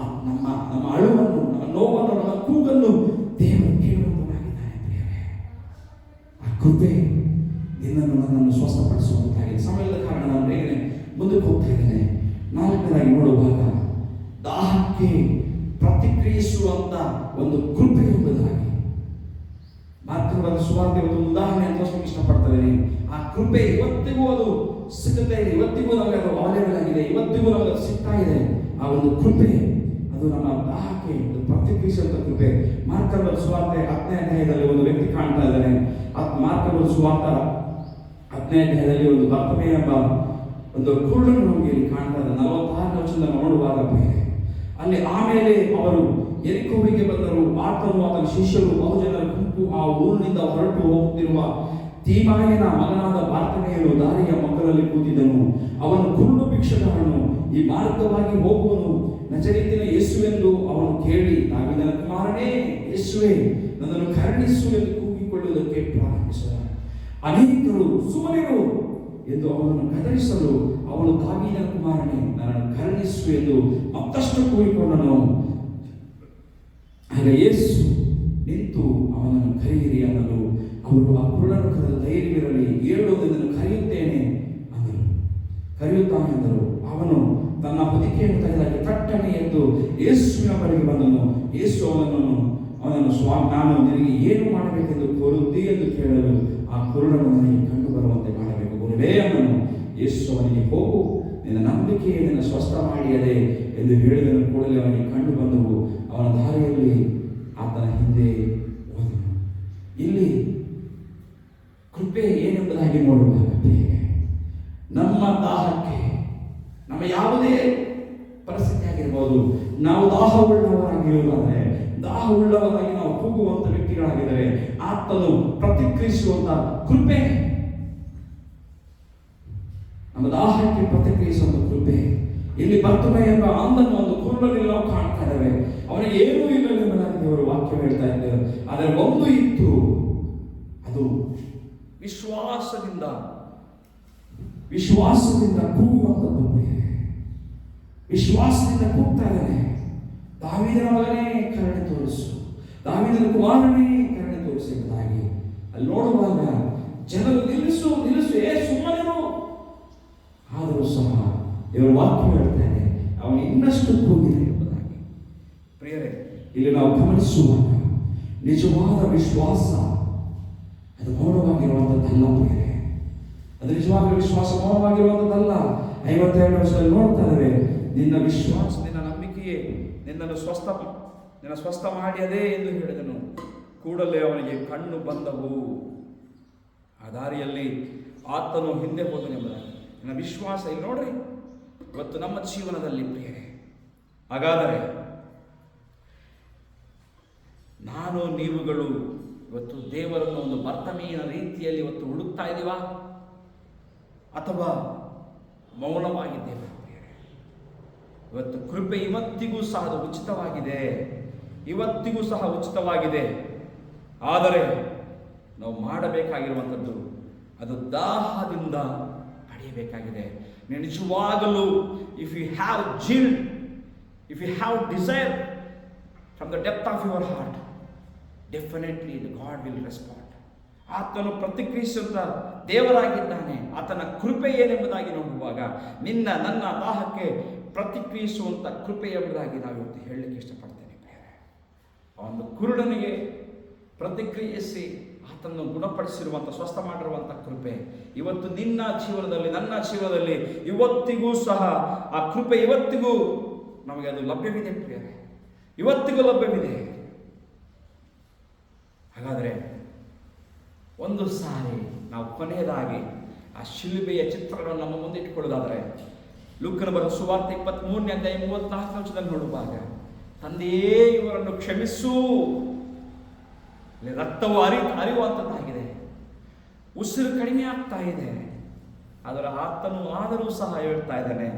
ನಮ್ಮ ಅಳುವನ್ನು, ನಮ್ಮ ನೋವನ್ನು, ನಮ್ಮ ಕೂಗನ್ನು ದೇವರು ಕೇಳುವಂತಾಗಿದ್ದಾನೆ. ಆ ಕೃಪೆ ನಿನ್ನನ್ನು ನನ್ನನ್ನು ಸ್ವಸ್ಥಪಡಿಸುವಂತಾಗಿದೆ. ಸಮಯದ ಕಾರಣ ನಾನು ಬೇಗನೆ ಮುಂದಕ್ಕೆ ಹೋಗ್ತಾ ಇದ್ದೇನೆ. ನಾಲ್ಕನೇದಾಗಿ ನೋಡುವಾಗ ದಾಹಕ್ಕೆ ಪ್ರತಿಕ್ರಿಯಿಸುವಂತ ಒಂದು ಕೃಪೆ ಎಂಬುದಾಗಿ ಮಾರ್ಕನ ಸುವಾರ್ತೆ ಒಂದು ಉದಾಹರಣೆ ಅಂತ ಇಷ್ಟಪಡ್ತೇನೆ. ಆ ಕೃಪೆ ಇವತ್ತಿಗೂ ಅದು ಸಿಗ್ತಾ ಇದೆ, ಇವತ್ತಿಗೂ ನಮಗೆ ಅದು ಅವೈಲೇಬಲ್ ಆಗಿದೆ, ಇವತ್ತಿಗೂ ನಮಗೆ ಅದು ಸಿಗ್ತಾ ಇದೆ. ಆ ಒಂದು ಕೃಪೆ ಅದು ನಮ್ಮ ದಾಹಕ್ಕೆ ಪ್ರತಿಕ್ರಿಯಿಸುವಂತ ಕೃಪೆ. ಮಾರ್ಕನ ಸುವಾರ್ತೆ 10ನೇ ಅಧ್ಯಾಯದಲ್ಲಿ ಒಂದು ವ್ಯಕ್ತಿ ಕಾಣ್ತಾ ಇದ್ದಾನೆ. ಮಾರ್ಕನ ಸುವಾರ್ತೆ 10ನೇ ಅಧ್ಯಾಯದಲ್ಲಿ ಒಂದು ಬರ್ತಮೆ ಎಂಬ ಒಂದು ಕುರುಡನು ನಮಗೆ ಇಲ್ಲಿ ಕಾಣ್ತಾ ಇದೆ. 46ನೇ ವಚನದಿಂದ ನೋಡುವಾಗ ಅಲ್ಲಿ ಆಮೇಲೆ ಅವರು ಯೆರಿಕೋವಿಗೆ ಬಂದರು. ಆತನು ಆತನ ಶಿಷ್ಯರು ಬಹುಜನರ ಗುಂಪು ಆ ಊರಿನಿಂದ ಹೊರಟು ಹೋಗುತ್ತಿರುವ ತೀಮಾಯನ ಮಗನಾದ ಬಾರ್ತಮೆಯನು ದಾರಿಯ ಮಕ್ಕಳಲ್ಲಿ ಕೂತಿದ್ದನು. ಅವನು ಕುರುಡು ಭಿಕ್ಷುಕನು, ಈ ಮಾರ್ಗವಾಗಿ ಹೋಗುವನು ನಜರೇತಿನ ಯೇಸುವೆಂದು ಅವನು ಕೇಳಿ, ದಾವೀದನ ಕುಮಾರನೇ ಯೇಸುವೇ, ನನ್ನನ್ನು ಕರುಣಿಸು ಎಂದು ಕೂಗಿಕೊಳ್ಳುವುದಕ್ಕೆ ಪ್ರಾರಂಭಿಸಿದ. ಅನೇಕರು ಸುಮ್ಮನಿರು ಎಂದು ಅವನನ್ನು ಕದರಿಸಲು ಅವನು, ದಾವೀದನ ಕುಮಾರನೇ, ನನ್ನನ್ನು ಕರುಣಿಸು ಎಂದು ಮತ್ತಷ್ಟು ಕೂಗಿಕೊಂಡನು. ಆಗ ಯೇಸು ನಿಂತು ಅವನನ್ನು ಕರೆಯಿರಿ ಅನ್ನಲು ಅವರು ಆ ಕುರುಡನ್ನು ಕರೆದು, ಧೈರ್ಯವಿರಲಿ, ಏಳು, ನಿನ್ನನ್ನು ಕರೆಯುತ್ತೇನೆ ಅಂದರು. ಕರೆಯುತ್ತಾನೆ ಎಂದರು. ಅವನು ತನ್ನ ಹೊದಿಕೆಯನ್ನು ತೆಗೆದಾಗಿ ತಟ್ಟನೆ ಎದ್ದು ಯೇಸುವಿನ ಬಳಿಗೆ ಬಂದನು. ಯೇಸು ಅವನನ್ನು ಅವನನ್ನು ನಾನು ನಿನಗೆ ಏನು ಮಾಡಬೇಕೆಂದು ಕೋರುತ್ತಿ ಎಂದು ಕೇಳಲು ಆ ಕುರುಡನು ನನಗೆ ಕಂಡು ಬರುವಂತೆ ಮಾಡಬೇಕು. ಗುರುವೇ ಅವನು ಯೇಸು ಅವನಿಗೆ ಹೋಗು, ನಿನ್ನ ನಂಬಿಕೆಯೇ ನಿನ್ನ ಸ್ವಸ್ಥ ಮಾಡಿಯದೆ ಎಂದು ಹೇಳಿದನು. ಕೂಡಲೇ ಅವನಿಗೆ ಕಂಡು ಬಂದವು. ಅವನ ದಾರಿಯಲ್ಲಿ ಆತನ ಹಿಂದೆ ಹೋದನು. ಇಲ್ಲಿ ಕೃಪೆ ಏನೆಂಬುದಾಗಿ ನೋಡುವಾಗ ನಮ್ಮ ದಾಹಕ್ಕೆ, ನಮ್ಮ ಯಾವುದೇ ಪರಿಸ್ಥಿತಿ ಆಗಿರ್ಬೋದು, ನಾವು ದಾಹವುಳ್ಳವರಾಗಿರುವುದಾದರೆ, ದಾಹವುಳ್ಳವರಾಗಿ ನಾವು ಕೂಗುವಂತ ವ್ಯಕ್ತಿಗಳಾಗಿದ್ದರೆ ಆತನು ಪ್ರತಿಕ್ರಿಯಿಸುವಂತ ಕೃಪೆ, ನಮ್ಮ ದಾಹಕ್ಕೆ ಪ್ರತಿಕ್ರಿಯಿಸುವಂತ ಕೃಪೆ. ಇಲ್ಲಿ ಬರ್ತುಮೆ ಎಂಬ ಅಂದನ್ನು ಒಂದು ಕುರುಡನಲ್ಲಿ ನಾವು ಕಾಣ್ತಾ ಇದ್ದೇವೆ. ಅವನಿಗೆ ಏನೂ ಇಲ್ಲವೆಂಬುದಾಗಿ ದೇವರು ವಾಕ್ಯ ಹೇಳ್ತಾ ಇದ್ದಾರೆ. ಆದರೆ ಒಂದು ಇತ್ತು, ಅದು ವಿಶ್ವಾಸದಿಂದ ಕೂಗುವಂಥದ್ದು. ವಿಶ್ವಾಸದಿಂದ ಕೂಗ್ತಾ ಇದ್ದಾನೆ, ದಾವೀದನ ಮಗನೇ ಕರುಣೆ ತೋರಿಸು, ದಾವೀದನ ಕುಮಾರನೇ ಕರುಣೆ ತೋರಿಸು ಎಂಬುದಾಗಿ. ಅಲ್ಲಿ ನೋಡುವಾಗ ಜನರು ನಿಲ್ಲಿಸು ಸುಮ್ಮನೆರು, ಆದರೂ ಸಹ ಇವರು ವಾಕ್ಯ ಹೇಳ್ತಾನೆ ಅವನು ಇನ್ನಷ್ಟು ಕೂಗಿದೆ ಎಂಬುದಾಗಿ. ಪ್ರಿಯರೇ, ಇಲ್ಲಿ ನಾವು ಗಮನಿಸುವಾಗ ನಿಜವಾದ ವಿಶ್ವಾಸ ಅದು ಮೌನವಾಗಿರುವಂಥದ್ದಲ್ಲ. ಪ್ರಿಯರೇ, ಅದು ನಿಜವಾದ ವಿಶ್ವಾಸ ಮೌನವಾಗಿರುವಂಥದ್ದಲ್ಲ. 52 ವರ್ಷದಲ್ಲಿ ನೋಡ್ತಾ ಇದ್ದೇವೆ, ನಿನ್ನ ವಿಶ್ವಾಸ, ನಿನ್ನ ನಂಬಿಕೆಯೇ ನಿನ್ನನ್ನು ಸ್ವಸ್ಥ ಮಾಡಿಯದೇ ಎಂದು ಹೇಳಿದನು. ಕೂಡಲೇ ಅವನಿಗೆ ಕಣ್ಣು ಬಂದವು. ಆ ದಾರಿಯಲ್ಲಿ ಆತನು ಹಿಂದೆ ಹೋದನೆಂಬುದಾಗಿ ನನ್ನ ವಿಶ್ವಾಸ. ಇಲ್ಲಿ ನೋಡ್ರಿ, ಇವತ್ತು ನಮ್ಮ ಜೀವನದಲ್ಲಿ ಪ್ರಿಯರೇ, ಹಾಗಾದರೆ ನಾನು ನೀವುಗಳು ಇವತ್ತು ದೇವರನ್ನು ಒಂದು ಬರ್ತಮೀನ ರೀತಿಯಲ್ಲಿ ಇವತ್ತು ಹುಡುಕ್ತಾ ಇದ್ದೀವಾ ಅಥವಾ ಮೌನವಾಗಿದ್ದೇವೆ? ಇವತ್ತು ಕೃಪೆ ಇವತ್ತಿಗೂ ಸಹ ಅದು ಉಚಿತವಾಗಿದೆ, ಇವತ್ತಿಗೂ ಸಹ ಉಚಿತವಾಗಿದೆ. ಆದರೆ ನಾವು ಮಾಡಬೇಕಾಗಿರುವಂಥದ್ದು ಅದು ದಾಹದಿಂದ ಪಡೆಯಬೇಕಾಗಿದೆ. ನಿಜವಾಗಲೂ if you have zeal, if you have desire from the depth of your heart, definitely God will respond. ಆತನು ಪ್ರತಿಕ್ರಿಯಿಸುವಂತ ದೇವರಾಗಿದ್ದಾನೆ. ಆತನ ಕೃಪೆ ಏನೆಂಬುದಾಗಿ ನೋಡುವಾಗ ನನ್ನ ದಾಹಕ್ಕೆ ಪ್ರತಿಕ್ರಿಯಿಸುವಂತ ಕೃಪೆ ಎಂಬುದಾಗಿ ನಾವು ಇವತ್ತು ಹೇಳಲಿಕ್ಕೆ ಇಷ್ಟಪಡ್ತೇನೆ. ಒಂದು ಕುರುಡನಿಗೆ ಪ್ರತಿಕ್ರಿಯಿಸಿ ಆತನನ್ನು ಗುಣಪಡಿಸಿರುವಂಥ, ಸ್ವಸ್ಥ ಮಾಡಿರುವಂಥ ಕೃಪೆ ಇವತ್ತು ನಿನ್ನ ಜೀವನದಲ್ಲಿ, ನನ್ನ ಜೀವನದಲ್ಲಿ ಇವತ್ತಿಗೂ ಸಹ ಆ ಕೃಪೆ ಇವತ್ತಿಗೂ ನಮಗೆ ಅದು ಲಭ್ಯವಿದೆ ಪ್ರಿಯರೇ, ಇವತ್ತಿಗೂ ಲಭ್ಯವಿದೆ. ಹಾಗಾದರೆ ಒಂದು ಸಾರಿ ನಾವು ಕೊನೆಯದಾಗಿ ಆ ಶಿಲುಬೆಯ ಚಿತ್ರಗಳನ್ನು ನಮ್ಮ ಮುಂದೆ ಇಟ್ಟುಕೊಳ್ಳೋದಾದರೆ, ಲೂಕನ ಬರೆದ ಸುವಾರ್ತೆ 23ನೇ ಅಧ್ಯಾಯ 34 ನೋಡುವಾಗ, ತಂದೆಯೇ ಇವರನ್ನು ಕ್ಷಮಿಸು. ರಕ್ತವು ಹರಿಯುವಂಥದ್ದಾಗಿದೆ, ಉಸಿರು ಕಡಿಮೆ ಆಗ್ತಾ ಇದೆ, ಆದರೂ ಸಹ ಹೇಳ್ತಾ ಇದ್ದಾನೆ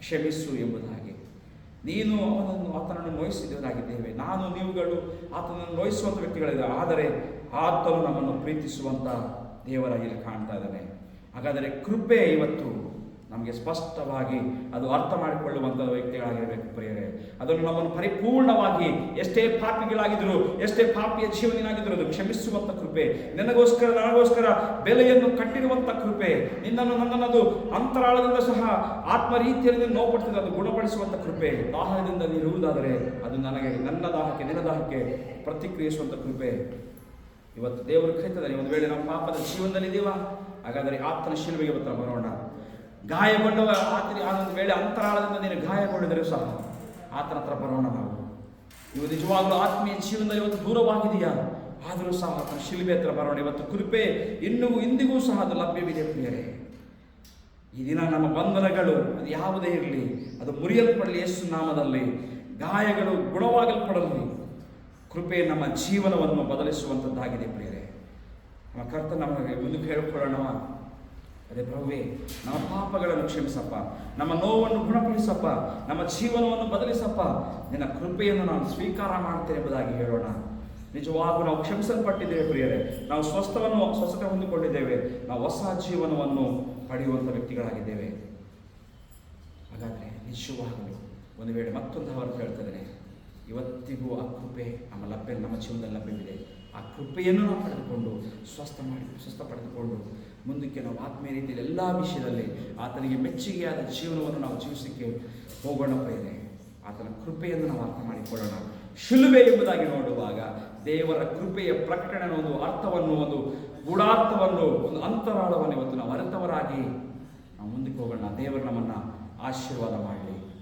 ಕ್ಷಮಿಸು ಎಂಬುದಾಗಿ. ನೀನು ಆತನನ್ನು ನೋಯಿಸಿದವರಾಗಿದ್ದೇವೆ, ನಾನು ನೀವುಗಳು ಆತನನ್ನು ನೋಯಿಸುವಂಥ ವ್ಯಕ್ತಿಗಳಿದ್ದಾರೆ. ಆದರೆ ಆತನು ನಮ್ಮನ್ನು ಪ್ರೀತಿಸುವಂಥ ದೇವರಾಗಿ ಕಾಣ್ತಾ ಇದ್ದಾನೆ. ಹಾಗಾದರೆ ಕೃಪೆ ಇವತ್ತು ನಮಗೆ ಸ್ಪಷ್ಟವಾಗಿ ಅದು ಅರ್ಥ ಮಾಡಿಕೊಳ್ಳುವಂಥ ವ್ಯಕ್ತಿಗಳಾಗಿರಬೇಕು ಪ್ರಿಯರೇ. ಅದನ್ನು ನಮ್ಮನ್ನು ಪರಿಪೂರ್ಣವಾಗಿ ಎಷ್ಟೇ ಪಾಪಿಗಳಾಗಿದ್ದರು, ಎಷ್ಟೇ ಪಾಪಿಯ ಜೀವನಾಗಿದ್ದರು, ಅದು ಕ್ಷಮಿಸುವಂಥ ಕೃಪೆ, ನನಗೋಸ್ಕರ ಬೆಲೆಯನ್ನು ಕಟ್ಟಿರುವಂಥ ಕೃಪೆ, ನನ್ನದು ಅಂತರಾಳದಿಂದ ಸಹ ಆತ್ಮ ರೀತಿಯಲ್ಲಿ ನೋವು ಪಡ್ತಿದೆ, ಅದು ಗುಣಪಡಿಸುವಂಥ ಕೃಪೆ. ದಾಹದಿಂದ ನೀರುವುದಾದರೆ ಅದು ನನ್ನ ದಾಹಕ್ಕೆ, ನಿನ್ನ ದಾಹಕ್ಕೆ ಪ್ರತಿಕ್ರಿಯಿಸುವಂಥ ಕೃಪೆ ಇವತ್ತು ದೇವರು ಕರೀತದೆ. ಒಂದು ವೇಳೆ ನಾವು ಪಾಪದ ಜೀವನದಲ್ಲಿ ಇದ್ದೀವಾ, ಹಾಗಾದರೆ ಆತನ ಶಿಲುಬೆಗೆ ಹತ್ರ ಬರೋಣ. ಗಾಯಗೊಂಡವ ಆತನ ವೇಳೆ ಅಂತರಾಳದಿಂದ ನೀನು ಗಾಯಗೊಂಡಿದ್ದರೂ ಸಹ ಆತನ ಹತ್ರ ಬರೋಣ. ನಾವು ಇವು ನಿಜವಾಗಲೂ ಆತ್ಮೀಯ ಜೀವನದಲ್ಲಿ ಇವತ್ತು ದೂರವಾಗಿದೆಯಾ, ಆದರೂ ಸಹ ಆತನ ಶಿಲುಬೆ ಹತ್ರ ಬರೋಣ. ಇವತ್ತು ಕೃಪೆ ಇಂದಿಗೂ ಸಹ ಅದು ಲಭ್ಯವಿದೆ ಪ್ರಿಯರೇ. ಈ ದಿನ ನಮ್ಮ ಬಂಧನಗಳು ಅದು ಯಾವುದೇ ಇರಲಿ, ಅದು ಮುರಿಯಲ್ಪಡಲಿ ಯೇಸು ನಾಮದಲ್ಲಿ, ಗಾಯಗಳು ಗುಣವಾಗಲ್ಪಡಲಿ. ಕೃಪೆ ನಮ್ಮ ಜೀವನವನ್ನು ಬದಲಿಸುವಂಥದ್ದಾಗಿದೆ ಪ್ರಿಯರೇ. ನಮ್ಮ ಕರ್ತನ ನಮಗೆ ಮುಂದಕ್ಕೆ ಹೇಳಿಕೊಳ್ಳೋಣ, ಅದೇ ಪ್ರಭುವೇ, ನಮ್ಮ ಪಾಪಗಳನ್ನು ಕ್ಷಮಿಸಪ್ಪ, ನಮ್ಮ ನೋವನ್ನು ಗುಣಪಡಿಸಪ್ಪ, ನಮ್ಮ ಜೀವನವನ್ನು ಬದಲಿಸಪ್ಪ, ನಿನ್ನ ಕೃಪೆಯನ್ನು ನಾವು ಸ್ವೀಕಾರ ಮಾಡ್ತೇವೆ ಎಂಬುದಾಗಿ ಹೇಳೋಣ. ನಿಜವಾಗೂ ನಾವು ಕ್ಷಮಿಸಲ್ಪಟ್ಟಿದ್ದೇವೆ ಪ್ರಿಯರೇ, ನಾವು ಸ್ವಸ್ಥತೆ ಹೊಂದಿಕೊಂಡಿದ್ದೇವೆ, ನಾವು ಹೊಸ ಜೀವನವನ್ನು ಪಡೆಯುವಂಥ ವ್ಯಕ್ತಿಗಳಾಗಿದ್ದೇವೆ. ಹಾಗಾದರೆ ನಿಜವಾಗಲೂ ಒಂದು ವೇಳೆ ಮತ್ತೊಂದು ಅವರು ಹೇಳ್ತಿದ್ದೇನೆ, ಇವತ್ತಿಗೂ ಆ ಕೃಪೆ ನಮ್ಮ ಜೀವನದಲ್ಲಿ ಲಭ್ಯವಿದೆ. ಆ ಕೃಪೆಯನ್ನು ನಾವು ಪಡೆದುಕೊಂಡು ಸ್ವಸ್ಥ ಪಡೆದುಕೊಂಡು ಮುಂದಕ್ಕೆ ನಾವು ಆತ್ಮೀಯ ರೀತಿಯಲ್ಲಿ ಎಲ್ಲ ವಿಷಯದಲ್ಲಿ ಆತನಿಗೆ ಮೆಚ್ಚುಗೆಯಾದ ಜೀವನವನ್ನು ನಾವು ಜೀವಿಸಲಿಕ್ಕೆ ಹೋಗೋಣ ಪ್ರಿಯರೇ. ಆತನ ಕೃಪೆಯನ್ನು ನಾವು ಅರ್ಥ ಮಾಡಿಕೊಳ್ಳೋಣ.
ಶಿಲುಬೆ ಎಂಬುದಾಗಿ ನೋಡುವಾಗ ದೇವರ ಕೃಪೆಯ ಪ್ರಕಟಣೆ ಒಂದು ಅರ್ಥವನ್ನು, ಒಂದು ಗೂಢಾರ್ಥವನ್ನು, ಒಂದು ಅಂತರಾಳವನ್ನು ಇವತ್ತು ನಾವು ಅರಿತವರಾಗಿ ನಾವು ಮುಂದಕ್ಕೆ ಹೋಗೋಣ. ದೇವರು ನಮ್ಮನ್ನು ಆಶೀರ್ವಾದ ಮಾಡಲಿ.